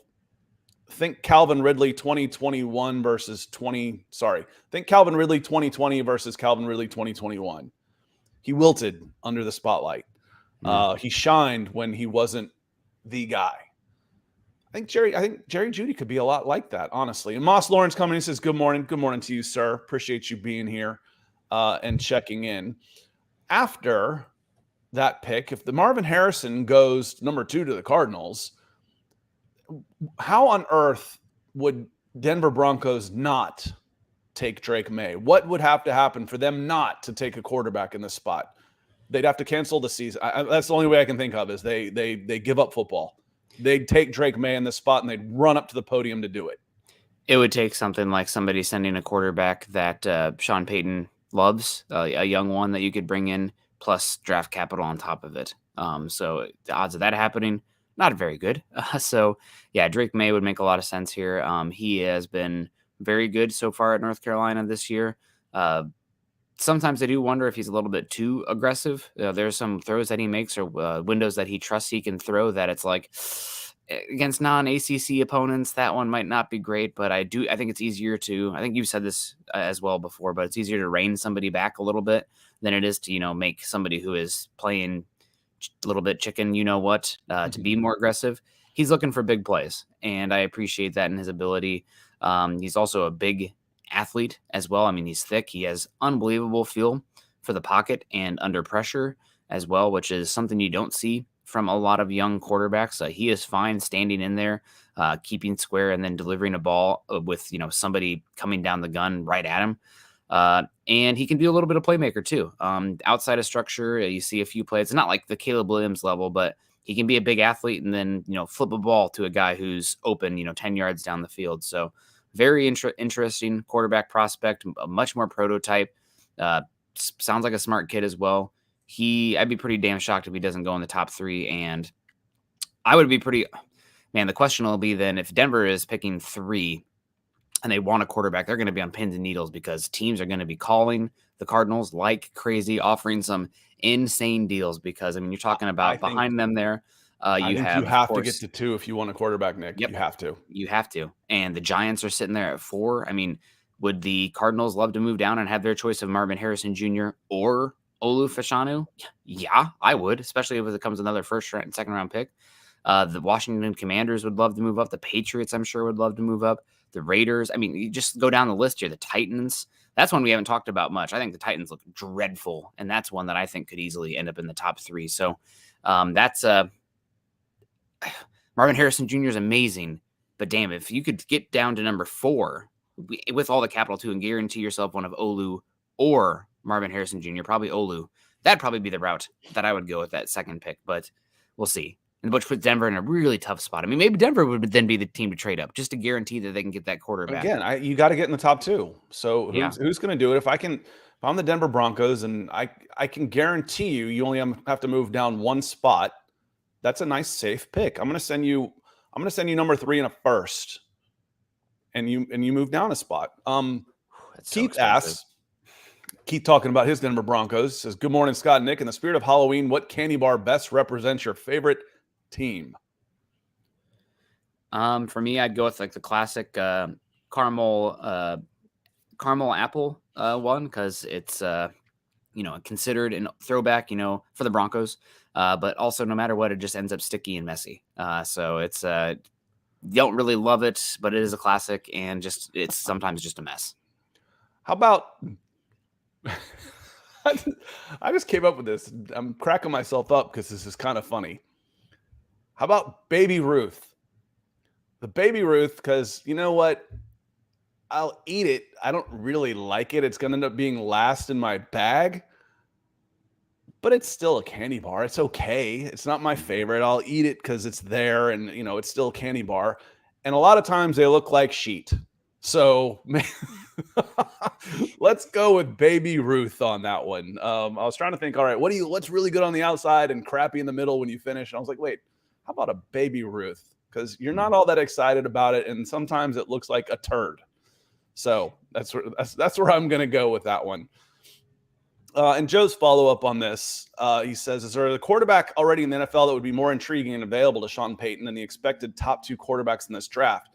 Think Calvin Ridley 2021 versus 20. Sorry. Think Calvin Ridley 2020 versus Calvin Ridley 2021. He wilted under the spotlight. He shined when he wasn't the guy. I think Jerry Jeudy could be a lot like that, honestly. And Moss Lawrence coming in says, good morning. Good morning to you, sir. Appreciate you being here and checking in. After that pick, if the Marvin Harrison goes number 2 to the Cardinals, how on earth would Denver Broncos not take Drake May? What would have to happen for them not to take a quarterback in this spot? They'd have to cancel the season. That's the only way I can think of is they give up football. They'd take Drake May in this spot and they'd run up to the podium to do it. It would take something like somebody sending a quarterback that Sean Payton loves, a young one that you could bring in, plus draft capital on top of it. So the odds of that happening, not very good. So yeah, Drake May would make a lot of sense here. He has been very good so far at North Carolina this year. Sometimes I do wonder if he's a little bit too aggressive. There's some throws that he makes or windows that he trusts he can throw that it's like, against non-ACC opponents, that one might not be great, but I think it's easier to, I think you've said this as well before, but it's easier to rein somebody back a little bit than it is to, make somebody who is playing a little bit chicken, to be more aggressive. He's looking for big plays, and I appreciate that in his ability. He's also a big athlete as well. I mean, he's thick. He has unbelievable feel for the pocket and under pressure as well, which is something you don't see from a lot of young quarterbacks. He is fine standing in there, keeping square, and then delivering a ball with somebody coming down the gun right at him. And he can be a little bit of playmaker too. Outside of structure, you see a few plays. It's not like the Caleb Williams level, but he can be a big athlete and then flip a ball to a guy who's open 10 yards down the field. So very interesting quarterback prospect, a much more prototype. Sounds like a smart kid as well. I'd be pretty damn shocked if he doesn't go in the top 3. And I would be the question will be then if Denver is picking 3 and they want a quarterback, they're going to be on pins and needles because teams are going to be calling the Cardinals like crazy, offering some insane deals because, you're talking about behind them there. You have to get to 2 if you want a quarterback, Nick. Yep. You have to. You have to. And the Giants are sitting there at 4. Would the Cardinals love to move down and have their choice of Marvin Harrison Jr. or Olu Fashanu? Yeah, I would, especially if it comes another first and second round pick. The Washington Commanders would love to move up. The Patriots, I'm sure, would love to move up. The Raiders. You just go down the list here. The Titans. That's one we haven't talked about much. I think the Titans look dreadful, and that's one that I think could easily end up in the top 3. So that's Marvin Harrison Jr. is amazing, but damn, if you could get down to number 4 with all the capital too and guarantee yourself one of Olu or Marvin Harrison Jr., probably Olu, that'd probably be the route that I would go with that second pick, but we'll see. And which puts Denver in a really tough spot. Maybe Denver would then be the team to trade up just to guarantee that they can get that quarterback. Again, you got to get in the top 2. So who's going to do it? If I'm the Denver Broncos and I can guarantee you only have to move down 1 spot. That's a nice safe pick. I'm going to send you number 3 in a first, and you move down a spot. Keith asks, Keith talking about his Denver Broncos says, "Good morning, Scott and Nick. In the spirit of Halloween, what candy bar best represents your favorite team?" For me, I'd go with like the classic caramel apple one because it's considered a throwback, for the Broncos. But also, no matter what, it just ends up sticky and messy. So it's you don't really love it, but it is a classic, and it's sometimes just a mess. How about? I just came up with this. I'm cracking myself up because this is kind of funny. How about Baby Ruth? The Baby Ruth, because you know what? I'll eat it. I don't really like it. It's going to end up being last in my bag. But it's still a candy bar. It's okay. It's not my favorite. I'll eat it because it's there and, it's still a candy bar. And a lot of times they look like sheet. So let's go with Baby Ruth on that one. I was trying to think, all right, what's really good on the outside and crappy in the middle when you finish? And I was like, wait, how about a Baby Ruth? Because you're not all that excited about it. And sometimes it looks like a turd. So that's where I'm going to go with that one. And Joe's follow-up on this, he says, is there a quarterback already in the NFL that would be more intriguing and available to Sean Payton than the expected top 2 quarterbacks in this draft?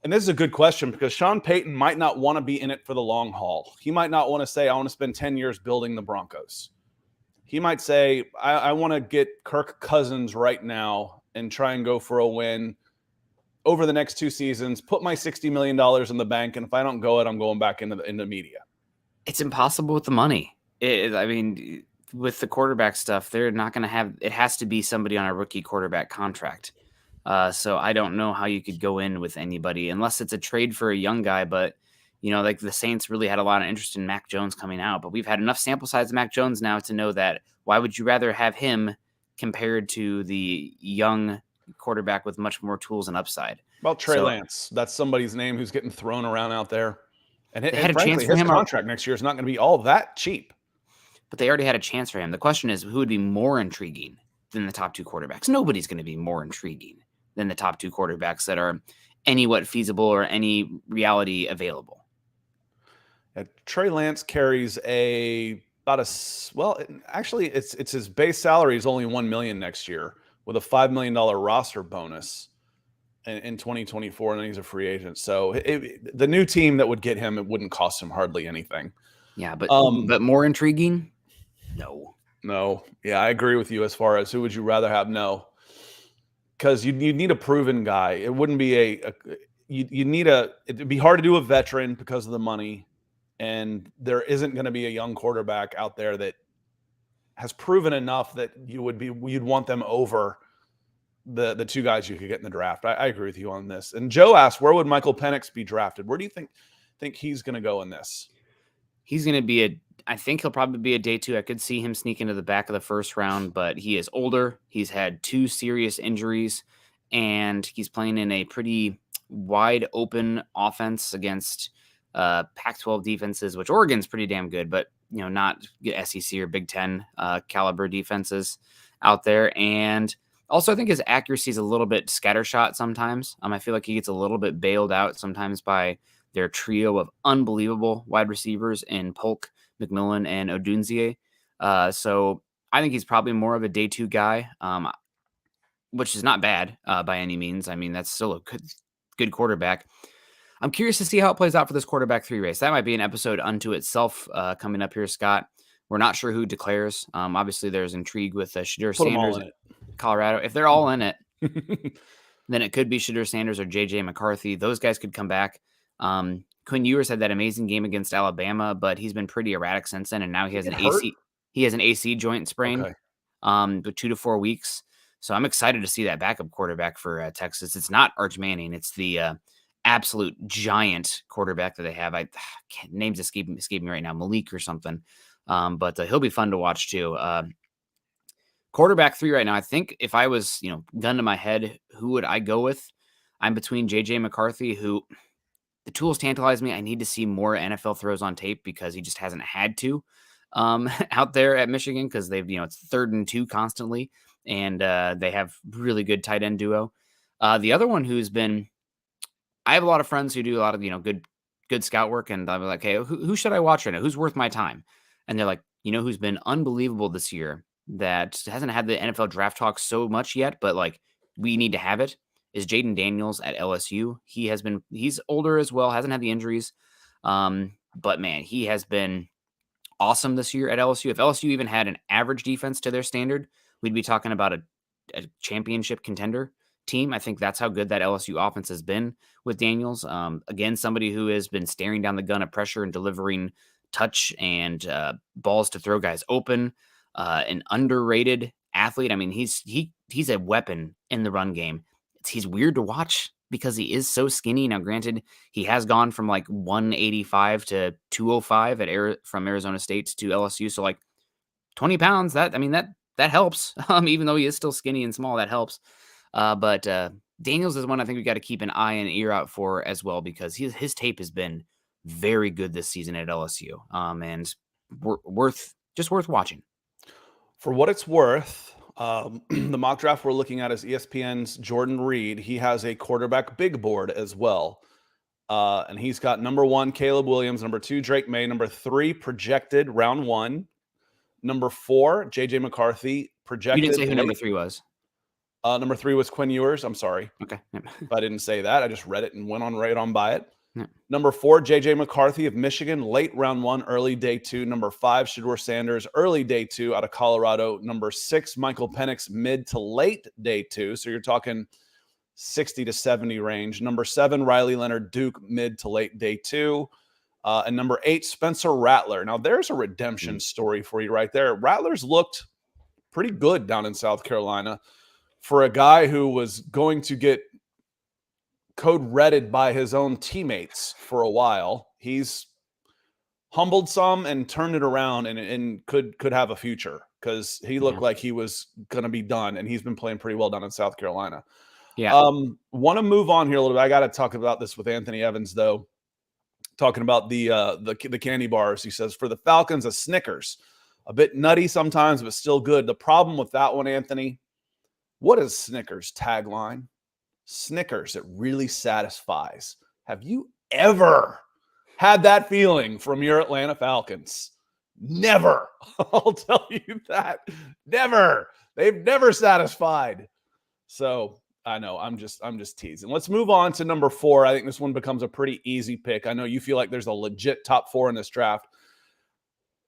And this is a good question because Sean Payton might not want to be in it for the long haul. He might not want to say, I want to spend 10 years building the Broncos. He might say, I want to get Kirk Cousins right now and try and go for a win over the next 2 seasons, put my $60 million in the bank, and if I don't go it, I'm going back into the media. It's impossible with the money. With the quarterback stuff, they're not going to have – it has to be somebody on a rookie quarterback contract. So I don't know how you could go in with anybody unless it's a trade for a young guy. But, like the Saints really had a lot of interest in Mac Jones coming out. But we've had enough sample size of Mac Jones now to know that why would you rather have him compared to the young quarterback with much more tools and upside? About Trey Lance. That's somebody's name who's getting thrown around out there. And frankly, his contract next year is not going to be all that cheap. But they already had a chance for him. The question is, who would be more intriguing than the top 2 quarterbacks? Nobody's going to be more intriguing than the top 2 quarterbacks that are what feasible or any reality available. Trey Lance carries actually it's his base salary is only $1 million next year with a $5 million roster bonus. in 2024, and then he's a free agent. So the new team that would get him, it wouldn't cost him hardly anything. Yeah, but more intriguing? No. Yeah, I agree with you as far as who would you rather have? No. Because you need a proven guy. It wouldn't be it'd be hard to do a veteran because of the money. And there isn't going to be a young quarterback out there that has proven enough that you'd want them over the two guys you could get in the draft. I agree with you on this. And Joe asked, where would Michael Penix be drafted? Where do you think he's going to go in this? He's going to be I think he'll probably be a day 2. I could see him sneak into the back of the first round, but he is older. He's had 2 serious injuries, and he's playing in a pretty wide open offense against Pac-12 defenses, which Oregon's pretty damn good, but not SEC or Big Ten caliber defenses out there. And also, I think his accuracy is a little bit scattershot sometimes. I feel like he gets a little bit bailed out sometimes by their trio of unbelievable wide receivers in Polk, McMillan, and Odunzie. So I think he's probably more of a day 2 guy, which is not bad by any means. I mean, that's still a good quarterback. I'm curious to see how it plays out for this quarterback 3 race. That might be an episode unto itself coming up here, Scott. We're not sure who declares. Obviously, there's intrigue with Shadur Sanders in Colorado. If they're all in it, then it could be Shadur Sanders or J.J. McCarthy. Those guys could come back. Quinn Ewers had that amazing game against Alabama, but he's been pretty erratic since then, and now he has an AC joint sprain with 2 to 4 weeks. So I'm excited to see that backup quarterback for Texas. It's not Arch Manning. It's the absolute giant quarterback that they have. Names escape me right now, Malik or something. But he'll be fun to watch too. Quarterback 3 right now. I think if I was, gun to my head, who would I go with? I'm between JJ McCarthy, who the tools tantalize me. I need to see more NFL throws on tape because he just hasn't had to out there at Michigan because they've, it's 3rd and 2 constantly. And they have really good tight end duo. The other one I have a lot of friends who do a lot of, good scout work. And I'll be like, hey, who should I watch right now? Who's worth my time? And they're like, who's been unbelievable this year that hasn't had the NFL draft talk so much yet, but like we need to have it, is Jaden Daniels at LSU. He's older as well, hasn't had the injuries. But man, he has been awesome this year at LSU. If LSU even had an average defense to their standard, we'd be talking about a championship contender team. I think that's how good that LSU offense has been with Daniels. Again, somebody who has been staring down the gun of pressure and delivering touch and balls to throw guys open. An underrated athlete. I mean, he's a weapon in the run game. He's weird to watch because he is so skinny. Now, granted, he has gone from like 185 to 205 from Arizona State to LSU. So like 20 pounds, that helps. Even though he is still skinny and small, that helps. But Daniels is one I think we got to keep an eye and ear out for as well, because his tape has been very good this season at LSU. And worth watching. For what it's worth, the mock draft we're looking at is ESPN's Jordan Reid. He has a quarterback big board as well. And he's got number 1, Caleb Williams, number 2, Drake May, number 3, projected round 1, number 4, JJ McCarthy, projected. You didn't say who number 3 was. Number 3 was Quinn Ewers. I'm sorry. Okay. If I didn't say that, I just read it and went on right on by it. Yeah. Number 4, JJ McCarthy of Michigan, late round 1, early day 2. Number 5, Shadur Sanders, early day 2 out of Colorado. Number 6, Michael Penix, mid to late day 2. So you're talking 60 to 70 range. Number 7, Riley Leonard, Duke, mid to late day 2. And number 8, Spencer Rattler. Now there's a redemption story for you right there. Rattler's looked pretty good down in South Carolina for a guy who was going to get code redded by his own teammates for a while. He's humbled some and turned it around and could have a future, because he looked like he was going to be done, and he's been playing pretty well down in South Carolina. Yeah. Want to move on here a little bit. I got to talk about this with Anthony Evans, though. Talking about the candy bars. He says, for the Falcons, a Snickers. A bit nutty sometimes, but still good. The problem with that one, Anthony, what is Snickers' tagline? Snickers, it really satisfies. Have you ever had that feeling from your Atlanta Falcons? Never. I'll tell you that. Never. They've never satisfied. So I know. I'm just teasing. Let's move on to number 4. I think this one becomes a pretty easy pick. I know you feel like there's a legit top 4 in this draft.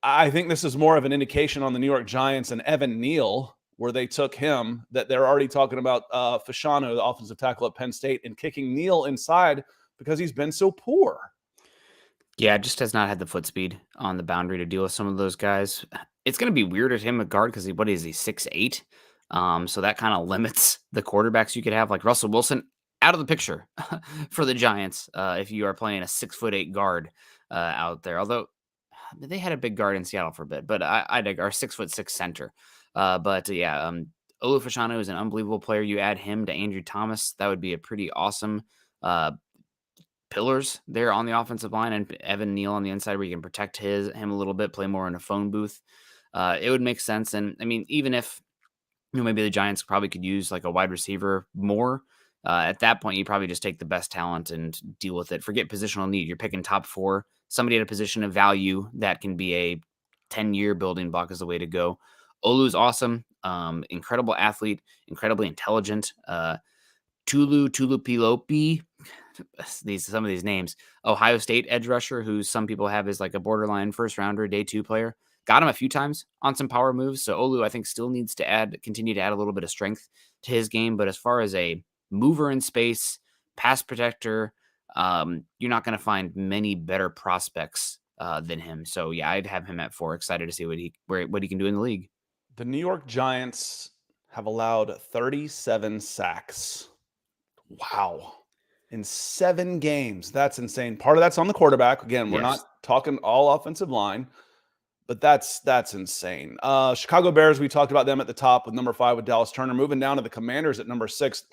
I think this is more of an indication on the New York Giants and Evan Neal, where they took him, that they're already talking about Fasciano, the offensive tackle at Penn State, and kicking Neal inside because he's been so poor. Yeah, just has not had the foot speed on the boundary to deal with some of those guys. It's going to be weird at him at guard because what is he, 6'8"? So that kind of limits the quarterbacks you could have, like Russell Wilson, out of the picture for the Giants if you are playing a 6'8" guard out there. Although they had a big guard in Seattle for a bit, but I dig our 6'6" center. But yeah, Olu Fashanu is an unbelievable player. You add him to Andrew Thomas, that would be a pretty awesome pillars there on the offensive line, and Evan Neal on the inside where you can protect him a little bit, play more in a phone booth. It would make sense. And I mean, even if maybe the Giants probably could use like a wide receiver more. At that point, you probably just take the best talent and deal with it. Forget positional need. You're picking top 4. Somebody at a position of value that can be a 10-year building block is the way to go. Olu's awesome. Incredible athlete, incredibly intelligent. Tulu Pilopi, some of these names. Ohio State edge rusher, who some people have as like a borderline first rounder, day 2 player. Got him a few times on some power moves. So Olu, I think, still needs to continue to add a little bit of strength to his game. But as far as a mover in space, pass protector, you're not going to find many better prospects than him. So yeah, I'd have him at 4. Excited to see what he can do in the league. The New York Giants have allowed 37 sacks. Wow. In 7 games. That's insane. Part of that's on the quarterback. Again, we're not talking all offensive line, but that's insane. Chicago Bears, we talked about them at the top with number 5 with Dallas Turner. Moving down to the Commanders at number 6.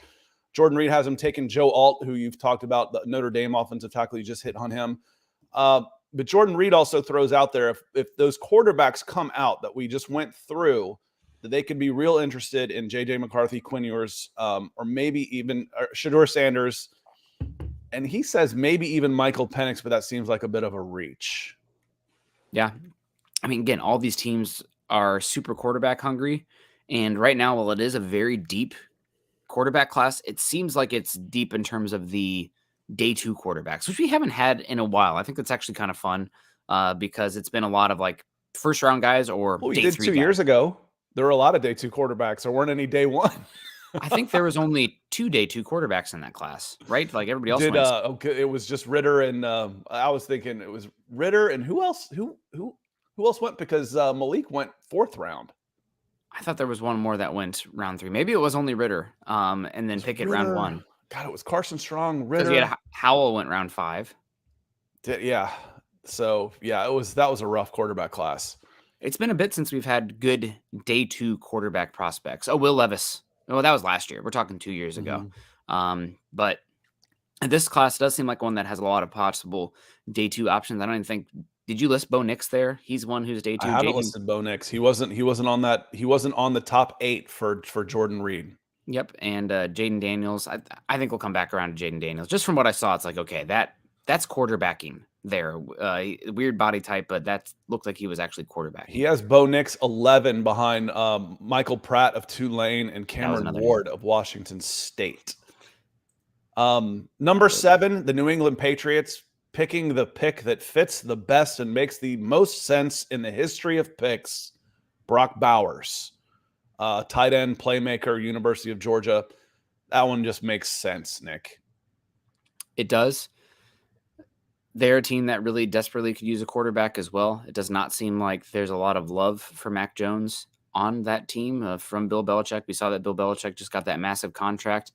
Jordan Reid has him taking Joe Alt, who you've talked about, the Notre Dame offensive tackle. You just hit on him. But Jordan Reid also throws out there, if those quarterbacks come out that we just went through, that they could be real interested in J.J. McCarthy, Quinn Ewers, or maybe even Shedeur Sanders. And he says maybe even Michael Penix, but that seems like a bit of a reach. Yeah. I mean, again, all these teams are super quarterback hungry. And right now, while it is a very deep quarterback class, it seems like it's deep in terms of the day 2 quarterbacks, which we haven't had in a while. I think that's actually kind of fun because it's been a lot of like first round guys or well, we day did 3 2 guys. years ago. There were a lot of day 2 quarterbacks. There weren't any day 1. I think there was only 2 day 2 quarterbacks in that class, right? Like everybody else went. Okay, it was just Ritter and I was thinking it was Ritter and who else? Who else went? Because Malik went 4th round. I thought there was one more that went round 3. Maybe it was only Ritter, and then Pickett round 1. God, it was Carson Strong, Ritter. Because Howell went round 5. Yeah. So yeah, that was a rough quarterback class. It's been a bit since we've had good day 2 quarterback prospects. Oh, Will Levis. Oh, that was last year. We're talking 2 years ago. But this class does seem like one that has a lot of possible day 2 options. I don't even think. Did you list Bo Nix there? He's one who's day 2. I haven't listed Bo Nix. He wasn't on that. He wasn't on the top 8 for Jordan Reid. Yep, and Jaden Daniels. I think we'll come back around to Jaden Daniels. Just from what I saw, it's like okay, that's quarterbacking there. Weird body type, but that looked like he was actually quarterbacking. He has Bo Nix 11 behind Michael Pratt of Tulane and Cameron Ward of Washington State. Number 7, the New England Patriots, picking the pick that fits the best and makes the most sense in the history of picks, Brock Bowers. Tight end, playmaker, University of Georgia. That one just makes sense, Nick. It does. They're a team that really desperately could use a quarterback as well. It does not seem like there's a lot of love for Mac Jones on that team from Bill Belichick. We saw that Bill Belichick just got that massive contract.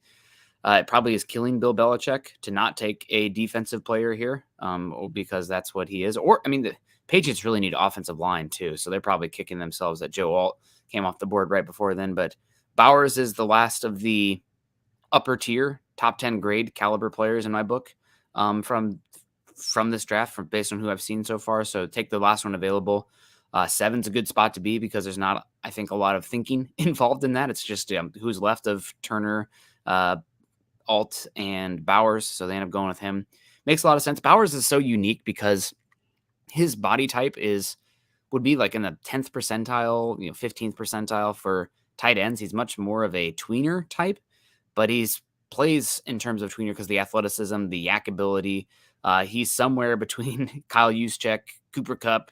It probably is killing Bill Belichick to not take a defensive player here because that's what he is. Or, I mean, the Patriots really need offensive line too, so they're probably kicking themselves that Joe Alt came off the board right before then. But Bowers is the last of the upper tier, top 10 grade caliber players in my book from this draft, based on who I've seen so far. So take the last one available. 7's a good spot to be because there's not, I think, a lot of thinking involved in that. It's just who's left of Turner, Alt, and Bowers. So they end up going with him. Makes a lot of sense. Bowers is so unique because his body type would be like in the 10th percentile, 15th percentile for tight ends. He's much more of a tweener type. but he's plays in terms of tweener because the athleticism, the yak ability. He's somewhere between Kyle Juszczyk, Cooper Kupp,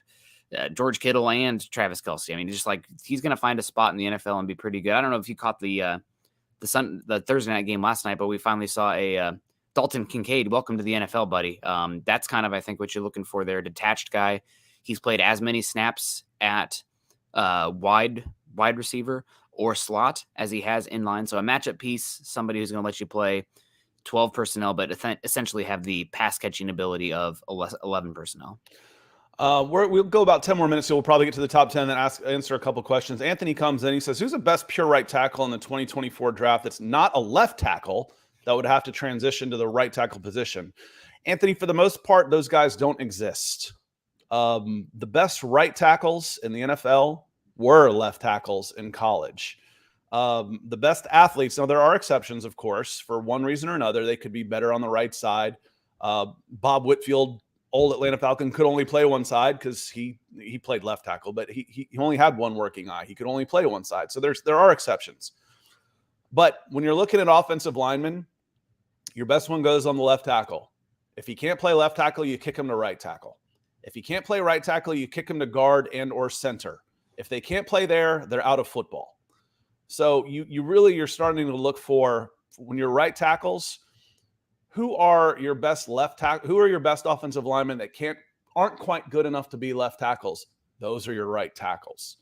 George Kittle, and Travis Kelce. I mean, just like he's going to find a spot in the NFL and be pretty good. I don't know if you caught the Thursday night game last night, but we finally saw a Dalton Kincaid. Welcome to the NFL, buddy. That's kind of, I think, what you're looking for there. Detached guy. He's played as many snaps at wide receiver or slot as he has in line. So a matchup piece, somebody who's going to let you play 12 personnel, but essentially have the pass catching ability of 11 personnel. We'll go about 10 more minutes, so we'll probably get to the top 10 and answer a couple questions. Anthony comes in. He says, who's the best pure right tackle in the 2024 draft that's not a left tackle that would have to transition to the right tackle position? Anthony, for the most part, those guys don't exist. The best right tackles in the NFL were left tackles in college. The best athletes, now there are exceptions, of course, for one reason or another. They could be better on the right side. Bob Whitfield, old Atlanta Falcon, could only play one side because he played left tackle, but he only had one working eye. He could only play one side. So there are exceptions. But when you're looking at offensive linemen, your best one goes on the left tackle. If he can't play left tackle, you kick him to right tackle. If he can't play right tackle, you kick him to guard and or center. If they can't play there, they're out of football. So you're starting to look for, when you're right tackles, who are your best left tackle? Who are your best offensive linemen that aren't quite good enough to be left tackles? Those are your right tackles.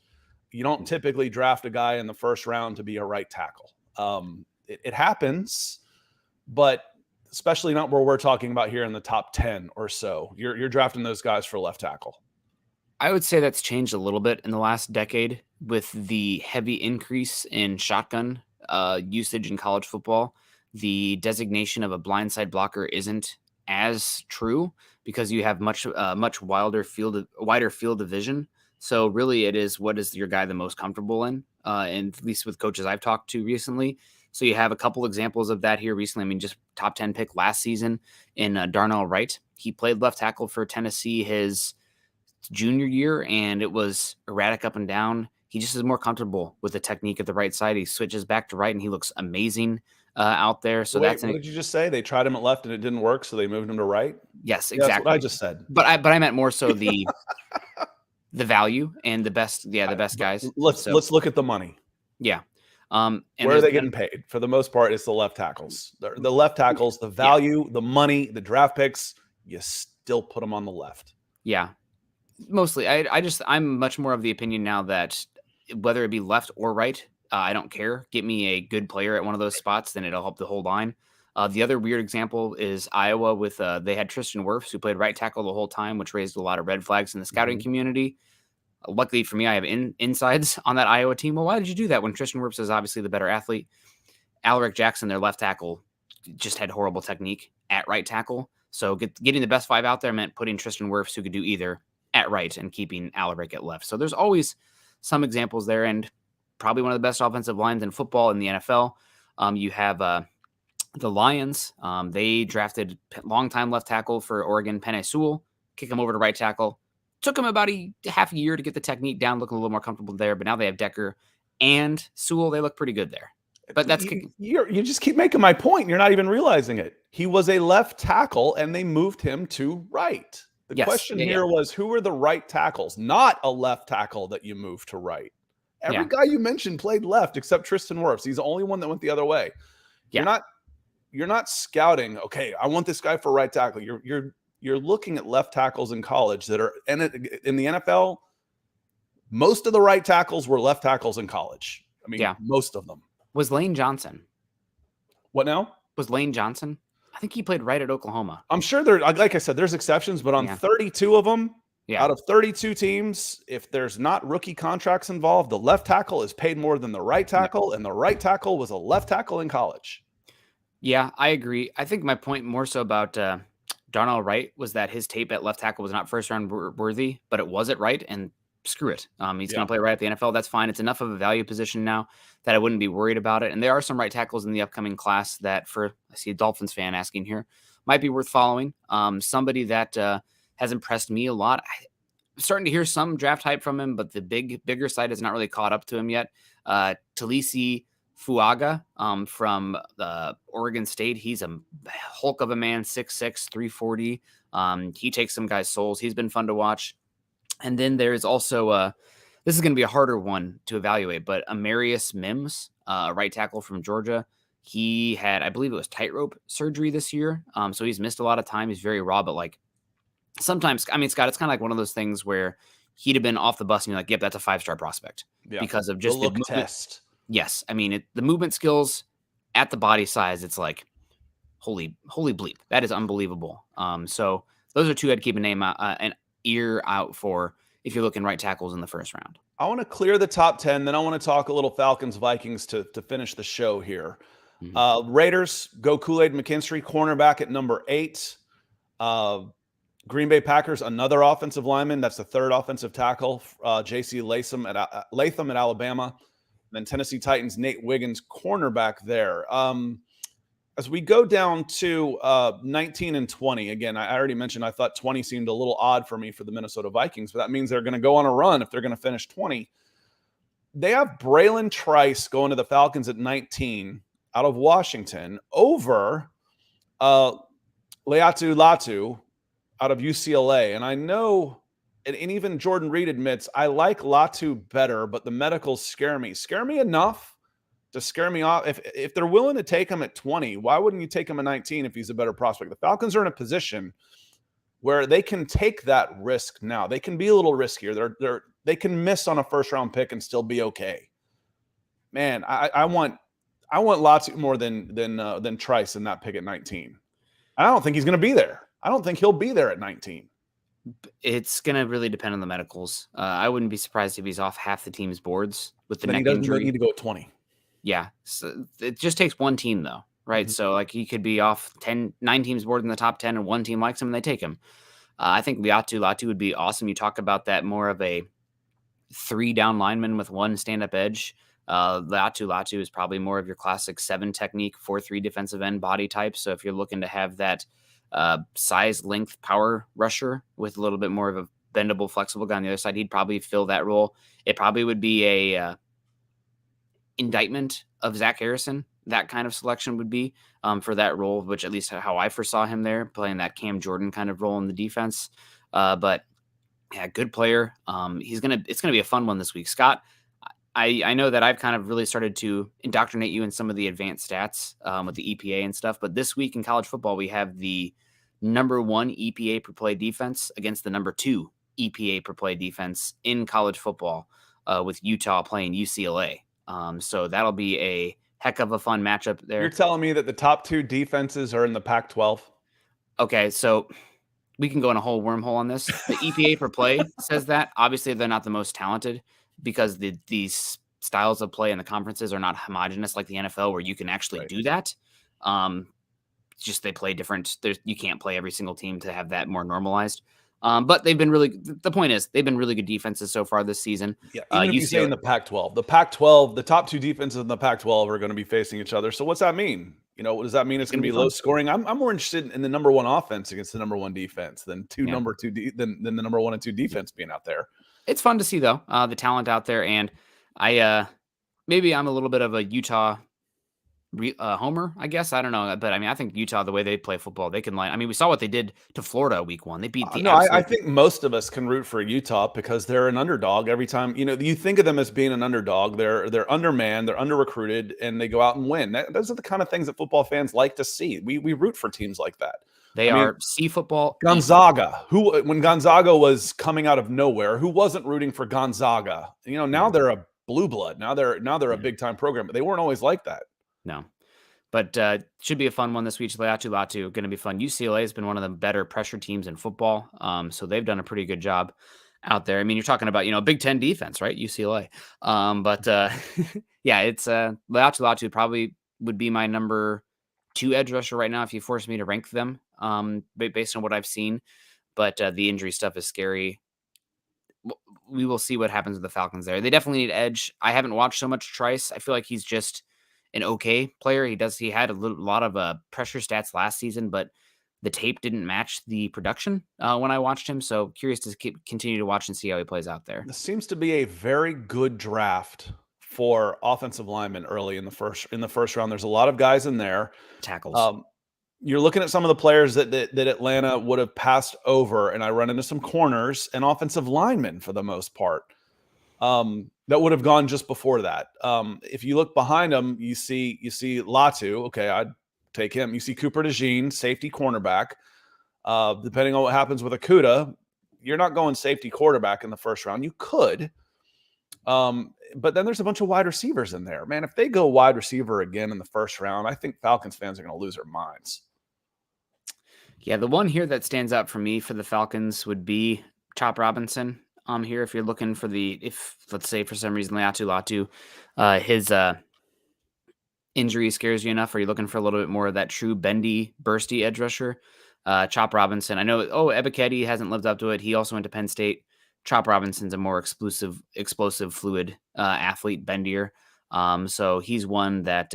You don't typically draft a guy in the first round to be a right tackle. It happens, but especially not where we're talking about here in the top 10 or so. You're drafting those guys for left tackle. I would say that's changed a little bit in the last decade with the heavy increase in shotgun usage in college football. The designation of a blindside blocker isn't as true because you have much wider field of vision. So really, it is, what is your guy the most comfortable in? And at least with coaches I've talked to recently. So you have a couple examples of that here recently. I mean, just top 10 pick last season in Darnell Wright. He played left tackle for Tennessee his junior year, and it was erratic up and down. He just is more comfortable with the technique at the right side. He switches back to right, and he looks amazing out there. So what did you just say? They tried him at left and it didn't work, so they moved him to right? Yes, exactly. Yeah, that's what I just said. But I meant more so the value and the best guys. Let's look at the money. Yeah. And where are they getting paid? For the most part, it's the left tackles. The left tackles, the value, the money, the draft picks, you still put them on the left. Yeah. Mostly. I'm much more of the opinion now that whether it be left or right, I don't care. Get me a good player at one of those spots, then it'll help the whole line. The other weird example is Iowa with they had Tristan Wirfs, who played right tackle the whole time, which raised a lot of red flags in the scouting community. Luckily for me, I have insides on that Iowa team. Well, why did you do that when Tristan Wirfs is obviously the better athlete? Alaric Jackson, their left tackle, just had horrible technique at right tackle. So getting the best five out there meant putting Tristan Wirfs, who could do either, at right and keeping Alaric at left. So there's always some examples there, and probably one of the best offensive lines in football in the NFL. You have the Lions. They drafted longtime left tackle for Oregon, Penei Sewell, kick him over to right tackle. Took him about half a year to get the technique down, looking a little more comfortable there. But now they have Decker and Sewell. They look pretty good there. But that's you just keep making my point. You're not even realizing it. He was a left tackle, and they moved him to right. The question here was, who are the right tackles? Not a left tackle that you moved to right. Every guy you mentioned played left except Tristan Wirfs. He's the only one that went the other way. Yeah. You're not scouting, okay, I want this guy for right tackle. You're looking at left tackles in college that are in the NFL. Most of the right tackles were left tackles in college. I mean, most of them. Was Lane Johnson? What now? Was Lane Johnson? I think he played right at Oklahoma. I'm sure like I said, there's exceptions, but on 32 of them, out of 32 teams, if there's not rookie contracts involved, the left tackle is paid more than the right tackle, and the right tackle was a left tackle in college. Yeah, I agree. I think my point more so about Darnell Wright was that his tape at left tackle was not first round worthy, but it was at right, and screw it. He's going to play right at the NFL. That's fine. It's enough of a value position now that I wouldn't be worried about it. And there are some right tackles in the upcoming class that, I see a Dolphins fan asking here, might be worth following. Somebody that has impressed me a lot. I'm starting to hear some draft hype from him, but the bigger side has not really caught up to him yet. Talisi Fuaga from Oregon State. He's a hulk of a man, 6'6", 340. He takes some guys' souls. He's been fun to watch. And then there's also this is going to be a harder one to evaluate, but Amarius Mims, a right tackle from Georgia. He had, I believe it was tightrope surgery this year. So he's missed a lot of time. He's very raw, but like sometimes, I mean, Scott, it's kind of like one of those things where he'd have been off the bus and you're like, yep, that's a 5-star prospect because of just the look movement. test. Yes. I mean, the movement skills at the body size, it's like, holy bleep. That is unbelievable. So those are two I'd keep an ear out for if you're looking right tackles in the first round. I want to clear the top 10. Then I want to talk a little Falcons Vikings to finish the show here. Mm-hmm. Raiders go Kool-Aid McKinstry, cornerback at number 8. Green Bay Packers, another offensive lineman. That's the third offensive tackle, J.C. Latham at Alabama. And then Tennessee Titans, Nate Wiggins, cornerback there. As we go down to 19 and 20, again, I already mentioned I thought 20 seemed a little odd for me for the Minnesota Vikings, but that means they're going to go on a run if they're going to finish 20. They have Braylon Trice going to the Falcons at 19 out of Washington over Leatu Latu out of UCLA. And I know, and even Jordan Reid admits, I like Latu better, but the medicals scare me. Scare me enough to scare me off. If they're willing to take him at 20, why wouldn't you take him at 19 if he's a better prospect? The Falcons are in a position where they can take that risk now. They can be a little riskier. They can miss on a first-round pick and still be okay. Man, I want Latu more than Trice in that pick at 19. I don't think he's going to be there. I don't think he'll be there at 19. It's going to really depend on the medicals. I wouldn't be surprised if he's off half the team's boards with the then neck injury. He doesn't need to go at 20. Yeah. So it just takes one team, though, right? Mm-hmm. So like he could be off 9 teams board in the top 10, and one team likes him and they take him. I think Latu would be awesome. You talk about that more of a 3-down lineman with 1 stand-up edge. Latu is probably more of your classic 7 technique, 4-3 defensive end body type. So if you're looking to have that size, length, power rusher with a little bit more of a bendable, flexible guy on the other side, he'd probably fill that role. It probably would be a indictment of Zach Harrison. That kind of selection would be for that role, which at least how I first saw him there, playing that Cam Jordan kind of role in the defense. But yeah, good player. It's gonna be a fun one this week, Scott. I know that I've kind of really started to indoctrinate you in some of the advanced stats with the EPA and stuff. But this week in college football, we have the number 1 EPA per play defense against the number 2 EPA per play defense in college football with Utah playing UCLA. So that'll be a heck of a fun matchup there. You're telling me that the top 2 defenses are in the Pac-12? Okay, so we can go in a whole wormhole on this. The EPA per play says that. Obviously, they're not the most talented because these styles of play in the conferences are not homogenous like the NFL, where you can actually do that. Just they play different. You can't play every single team to have that more normalized. But they've been the point is they've been really good defenses so far this season. Yeah, even if you say in the Pac-12, the top 2 defenses in the Pac-12 are going to be facing each other. So what's that mean? What does that mean? It's going to be low scoring. I'm more interested in the number 1 offense against the number 1 defense than the number 1 and 2 defense being out there. It's fun to see though, the talent out there. And maybe I'm a little bit of a Utah homer, I guess. I don't know. But I mean, I think Utah, the way they play football, they can line. I mean, we saw what they did to Florida week 1. They beat the I think most of us can root for Utah because they're an underdog every time. You think of them as being an underdog. They're undermanned, they're under-recruited, and they go out and win. Those are the kind of things that football fans like to see. We root for teams like that. They are C football. Gonzaga, when Gonzaga was coming out of nowhere, who wasn't rooting for Gonzaga? Now they're a blue blood. Now they're a big time program, but they weren't always like that. No, but should be a fun one this week. Latu going to be fun. UCLA has been one of the better pressure teams in football, so they've done a pretty good job out there. I mean, you're talking about Big Ten defense, right? UCLA, but yeah, it's Latu probably would be my number 2 edge rusher right now if you force me to rank them based on what I've seen. But the injury stuff is scary. We will see what happens with the Falcons there. They definitely need edge. I haven't watched so much Trice. I feel like he's just an okay player. He had a lot of pressure stats last season, but the tape didn't match the production when I watched him. So curious to continue to watch and see how he plays out there. This seems to be a very good draft for offensive linemen early in the first round. There's a lot of guys in there. Tackles. You're looking at some of the players that Atlanta would have passed over, and I run into some corners and offensive linemen for the most part that would have gone just before that. If you look behind them, you see Latu. Okay, I'd take him. You see Cooper DeJean, safety cornerback. Depending on what happens with Okudah, you're not going safety quarterback in the first round. You could. But then there's a bunch of wide receivers in there. Man, if they go wide receiver again in the first round, I think Falcons fans are going to lose their minds. Yeah, the one here that stands out for me for the Falcons would be Chop Robinson. Here, if you're looking for if let's say for some reason Latu, his injury scares you enough, or you're looking for a little bit more of that true bendy, bursty edge rusher, Chop Robinson. I know, Ebiketie hasn't lived up to it. He also went to Penn State. Chop Robinson's a more explosive, fluid athlete, bendier. So he's one that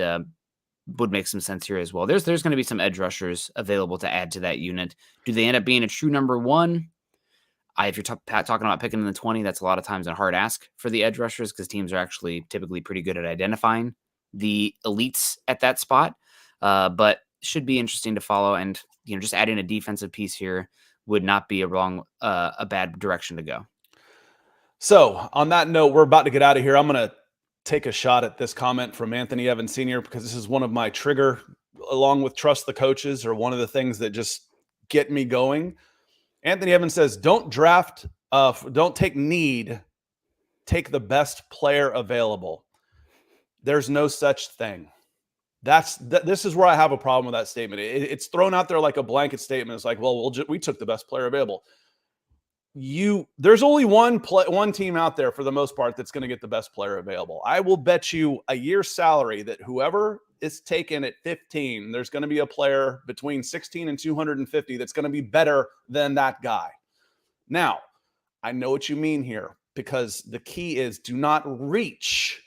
would make some sense here as well. There's going to be some edge rushers available to add to that unit. Do they end up being a true number one? If you're talking about picking in the 20, that's a lot of times a hard ask for the edge rushers because teams are actually typically pretty good at identifying the elites at that spot. But should be interesting to follow. And just adding a defensive piece here would not be a bad direction to go. So on that note, we're about to get out of here. I'm going to take a shot at this comment from Anthony Evans Sr. because this is one of my trigger, along with trust the coaches, or one of the things that just get me going. Anthony Evans says, don't take need, take the best player available. There's no such thing. This is where I have a problem with that statement. It's thrown out there like a blanket statement. It's like, well, we took the best player available. There's only one team out there for the most part that's going to get the best player available. I will bet you a year's salary that whoever is taken at 15, there's going to be a player between 16 and 250 that's going to be better than that guy. Now, I know what you mean here, because the key is do not reach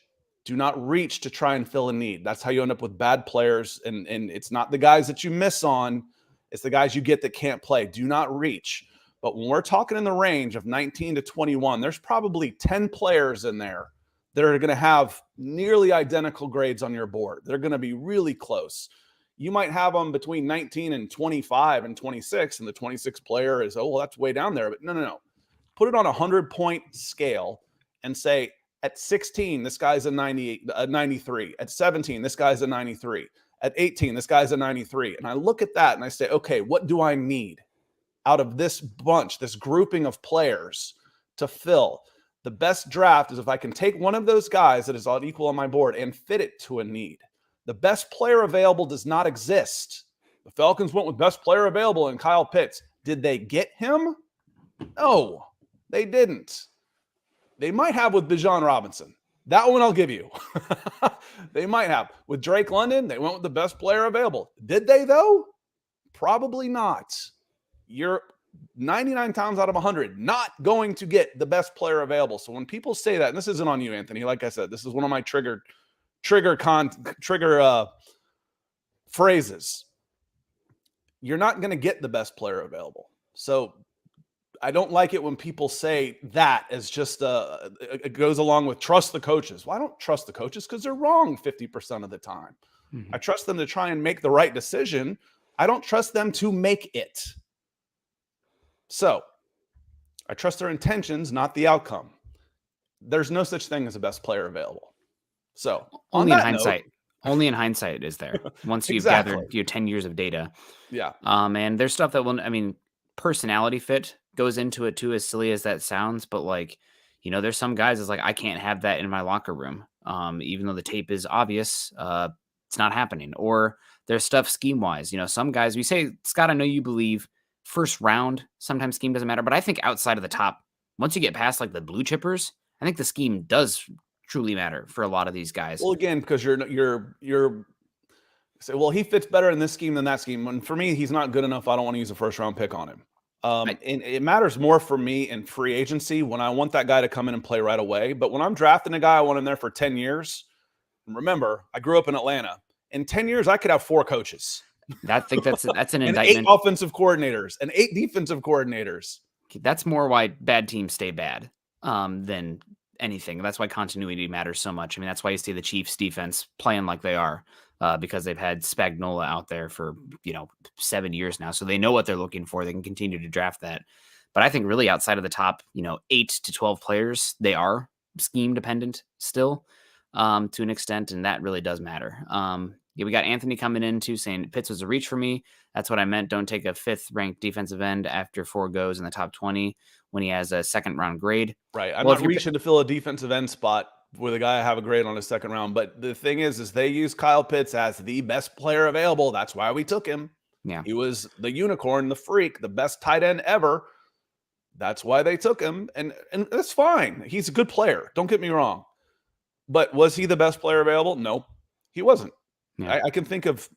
to try and fill a need. That's how you end up with bad players, and it's not the guys that you miss on, it's the guys you get that can't play. Do not reach. But when we're talking in the range of 19 to 21, there's probably 10 players in there that are going to have nearly identical grades on your board. They're going to be really close. You might have them between 19 and 25 and 26, and the 26 player is, that's way down there. But no. Put it on a 100-point scale and say, at 16, this guy's a 93. At 17, this guy's a 93. At 18, this guy's a 93. And I look at that and I say, okay, what do I need out of this bunch, this grouping of players to fill? The best draft is if I can take one of those guys that is all equal on my board and fit it to a need. The best player available does not exist. The Falcons went with best player available and Kyle Pitts. Did they get him? No, they didn't. They might have with Bijan Robinson. That one I'll give you. They might have. With Drake London, they went with the best player available. Did they, though? Probably not. You're 99 times out of 100 not going to get the best player available. So when people say that, and this isn't on you, Anthony, like I said, this is one of my trigger phrases. You're not going to get the best player available. So I don't like it when people say that as just it goes along with trust the coaches. Well, I don't trust the coaches because they're wrong 50% of the time. Mm-hmm. I trust them to try and make the right decision. I don't trust them to make it. So I trust their intentions, not the outcome. There's no such thing as a best player available. So only in hindsight is there. Once you've gathered your 10 years of data. Yeah. And there's stuff that personality fit goes into it too, as silly as that sounds. But there's some guys that's like, I can't have that in my locker room. Even though the tape is obvious, it's not happening. Or there's stuff scheme wise. Some guys, we say, Scott, I know you believe first round, sometimes scheme doesn't matter, but I think outside of the top, once you get past like the blue chippers, I think the scheme does truly matter for a lot of these guys. Well, again, because you're say, well, he fits better in this scheme than that scheme. And for me, he's not good enough. I don't want to use a first round pick on him. And it matters more for me in free agency when I want that guy to come in and play right away. But when I'm drafting a guy, I want him there for 10 years. Remember, I grew up in Atlanta. In 10 years, I could have 4 coaches. I think that's an and indictment. 8 offensive coordinators and 8 defensive coordinators. That's more why bad teams stay bad than anything. That's why continuity matters so much. I mean, that's why you see the Chiefs defense playing like they are, because they've had Spagnuolo out there for 7 years now, so they know what they're looking for. They can continue to draft that. But I think really outside of the top 8 to 12 players, they are scheme dependent still, to an extent, and that really does matter. Yeah, we got Anthony coming in too, saying Pitts was a reach for me. That's what I meant. Don't take a 5th ranked defensive end after 4 goes in the top 20 when he has a 2nd round grade. Right. I'm Well, not reaching to fill a defensive end spot with a guy I have a grade on his 2nd round. But the thing is they use Kyle Pitts as the best player available. That's why we took him. Yeah. He was the unicorn, the freak, the best tight end ever. That's why they took him. And that's fine. He's a good player. Don't get me wrong. But was he the best player available? No, he wasn't. Yeah. I can think of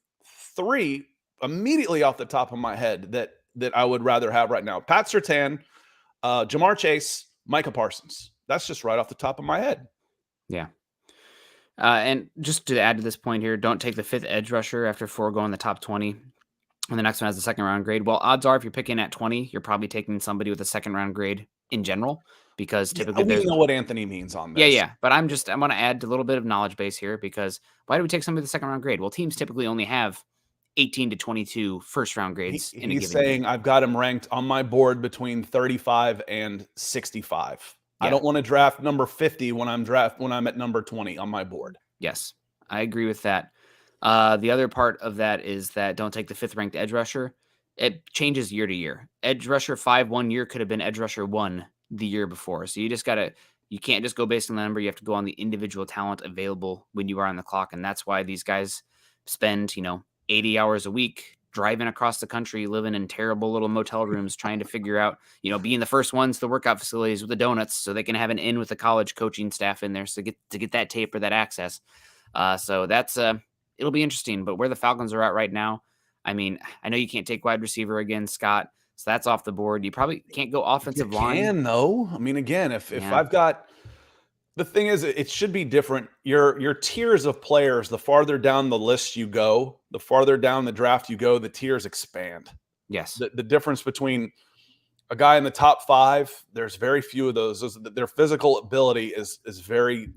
3 immediately off the top of my head that I would rather have right now. Pat Surtain, Jamar Chase, Micah Parsons. That's just right off the top of my head. Yeah. And just to add to this point here, don't take the 5th edge rusher after 4 going in the top 20. And the next one has the 2nd round grade. Well, odds are if you're picking at 20, you're probably taking somebody with a 2nd round grade in general, because typically we know what Anthony means on this. Yeah. But I'm going to add a little bit of knowledge base here, because why do we take somebody with a 2nd round grade? Well, teams typically only have 18 to 22 first round grades in a given He's saying game. I've got him ranked on my board between 35 and 65. Yeah. I don't want to draft number 50 when I'm at number 20 on my board. Yes, I agree with that. The other part of that is that don't take the 5th ranked edge rusher. It changes year to year. Edge rusher 5 1 year could have been edge rusher 1 the year before. So you can't just go based on the number. You have to go on the individual talent available when you are on the clock. And that's why these guys spend, 80 hours a week driving across the country, living in terrible little motel rooms, trying to figure out, being the first ones to the workout facilities with the donuts so they can have an in with the college coaching staff in there to get that tape or that access. So that's it'll be interesting. But where the Falcons are at right now, I mean, I know you can't take wide receiver again, Scott. So that's off the board. You probably can't go offensive line. You can, though. I mean, again, if I've got – the thing is, it should be different. Your tiers of players, the farther down the list you go, the farther down the draft you go, the tiers expand. Yes. The difference between a guy in the top 5, there's very few of those. Their physical ability is very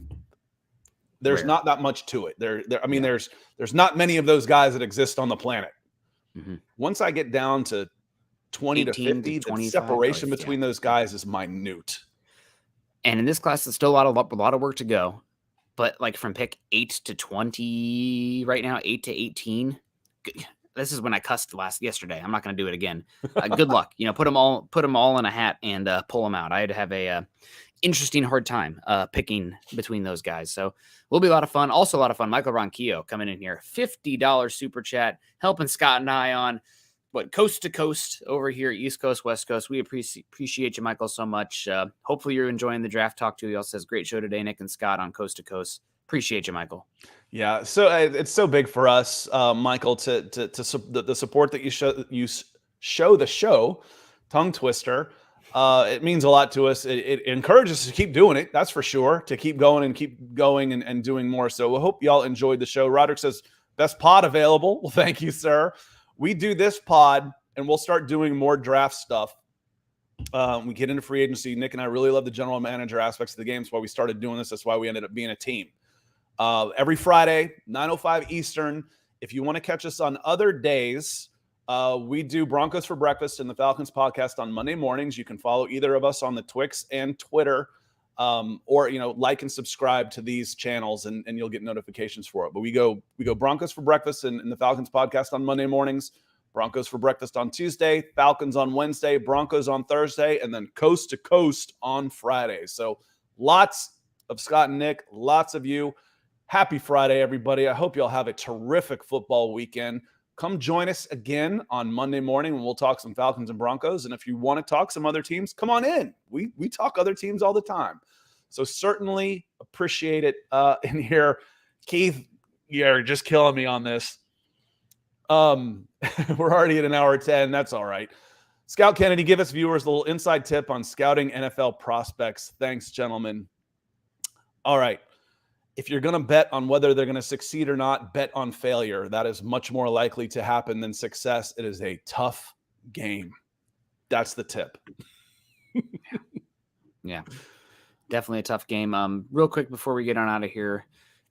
– there's not that much to it. There's not many of those guys that exist on the planet. Mm-hmm. Once I get down to 20 to 50, the separation between those guys is minute. And in this class, there's still a lot of work to go. But like from pick 8 to 20 right now, 8 to 18. This is when I cussed yesterday. I'm not going to do it again. Good luck. Put them all in a hat and pull them out. I had to have a interesting hard time picking between those guys. So will be a lot of fun. Also a lot of fun. Michael Ronquillo coming in here, $50 super chat, helping Scott and I on coast to coast over here, East Coast, West Coast. We appreciate you, Michael, so much. Hopefully you're enjoying the draft talk too. He also says, great show today, Nick and Scott on Coast to Coast. Appreciate you, Michael. Yeah, so it's so big for us, Michael, to the support that you show the show, tongue twister. It means a lot to us. It encourages us to keep doing it. That's for sure. To keep going and doing more. So we hope y'all enjoyed the show. Roderick says, best pod available. Well, thank you, sir. We do this pod, and we'll start doing more draft stuff. We get into free agency. Nick and I really love the general manager aspects of the game. That's why we started doing this. That's why we ended up being a team. Every Friday, 9:05 Eastern. If you want to catch us on other days, we do Broncos for Breakfast and the Falcons podcast on Monday mornings. You can follow either of us on the Twix and Twitter, or like and subscribe to these channels, and you'll get notifications for it. But we go Broncos for Breakfast and the Falcons podcast on Monday mornings, Broncos for Breakfast on Tuesday, Falcons on Wednesday, Broncos on Thursday, and then Coast to Coast on Friday. So lots of Scott and Nick, lots of you. Happy Friday, everybody. I hope y'all have a terrific football weekend. Come join us again on Monday morning when we'll talk some Falcons and Broncos. And if you want to talk some other teams, come on in. We talk other teams all the time. So certainly appreciate it in here. Keith, you're just killing me on this. We're already at an hour 10. That's all right. Scout Kennedy, give us viewers a little inside tip on scouting NFL prospects. Thanks, gentlemen. All right. If you're going to bet on whether they're going to succeed or not, bet on failure. That is much more likely to happen than success. It is a tough game. That's the tip. Yeah. definitely a tough game. Real quick before we get on out of here,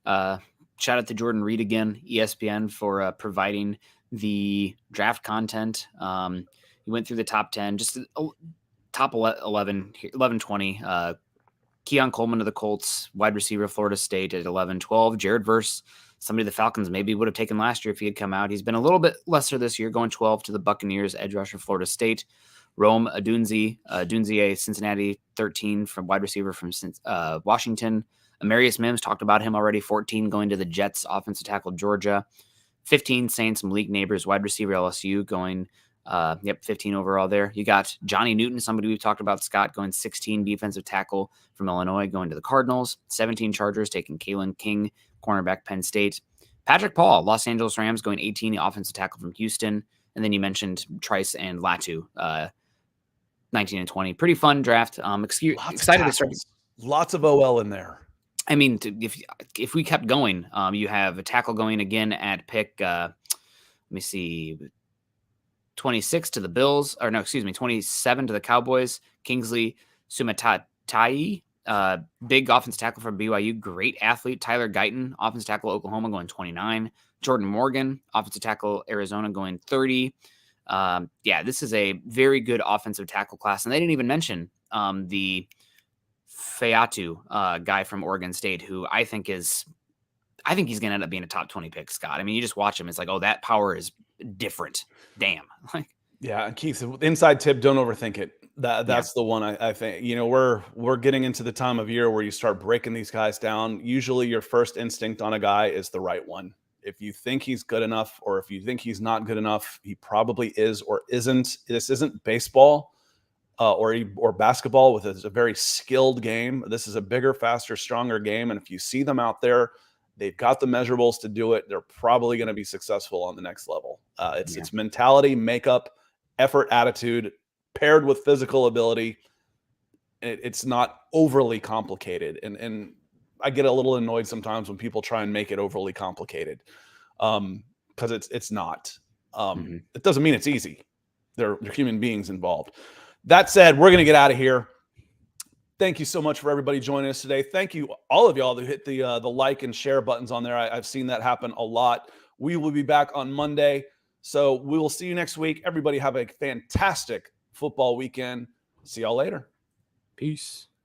shout out to Jordan Reid again, ESPN, for providing the draft content. He went through the top 10, just top 11, 20. Keon Coleman of the Colts, wide receiver, Florida State at 11-12. Jared Verse, somebody the Falcons maybe would have taken last year if he had come out. He's been a little bit lesser this year, going 12 to the Buccaneers, edge rusher, Florida State. Rome Adunzie, Cincinnati, 13 from wide receiver from Washington. Amarius Mims, talked about him already, 14 going to the Jets, offensive tackle, Georgia. 15 Saints, Malik Neighbors, wide receiver, LSU, going 15 overall there. You got Johnny Newton, somebody we've talked about, Scott, going 16, defensive tackle from Illinois, going to the Cardinals. 17 Chargers, taking Kalen King, cornerback, Penn State. Patrick Paul, Los Angeles Rams, going 18, the offensive tackle from Houston. And then you mentioned Trice and Latu, 19 and 20. Pretty fun draft. Excited to start. Lots of OL in there. I mean, if we kept going, you have a tackle going again at pick, let me see, 26 to the Bills, 27 to the Cowboys. Kingsley Sumatayi, big offensive tackle from BYU, great athlete. Tyler Guyton, offensive tackle, Oklahoma, going 29. Jordan Morgan, offensive tackle, Arizona, going 30. This is a very good offensive tackle class. And they didn't even mention the Fayatu guy from Oregon State, who I think he's going to end up being a top 20 pick, Scott. I mean, you just watch him. It's like, oh, that power is different. Damn. Yeah. And Keith, inside tip, don't overthink it. That's the one I think, we're getting into the time of year where you start breaking these guys down. Usually your first instinct on a guy is the right one. If you think he's good enough, or if you think he's not good enough, he probably is or isn't. This isn't baseball or basketball with a very skilled game. This is a bigger, faster, stronger game. And if you see them out there, they've got the measurables to do it. They're probably going to be successful on the next level. It's mentality, makeup, effort, attitude, paired with physical ability. It's not overly complicated. And I get a little annoyed sometimes when people try and make it overly complicated, because it's not. It doesn't mean it's easy. There are human beings involved. That said, we're going to get out of here. Thank you so much for everybody joining us today. Thank you, all of y'all who hit the like and share buttons on there. I've seen that happen a lot. We will be back on Monday, so we will see you next week. Everybody have a fantastic football weekend. See y'all later. Peace.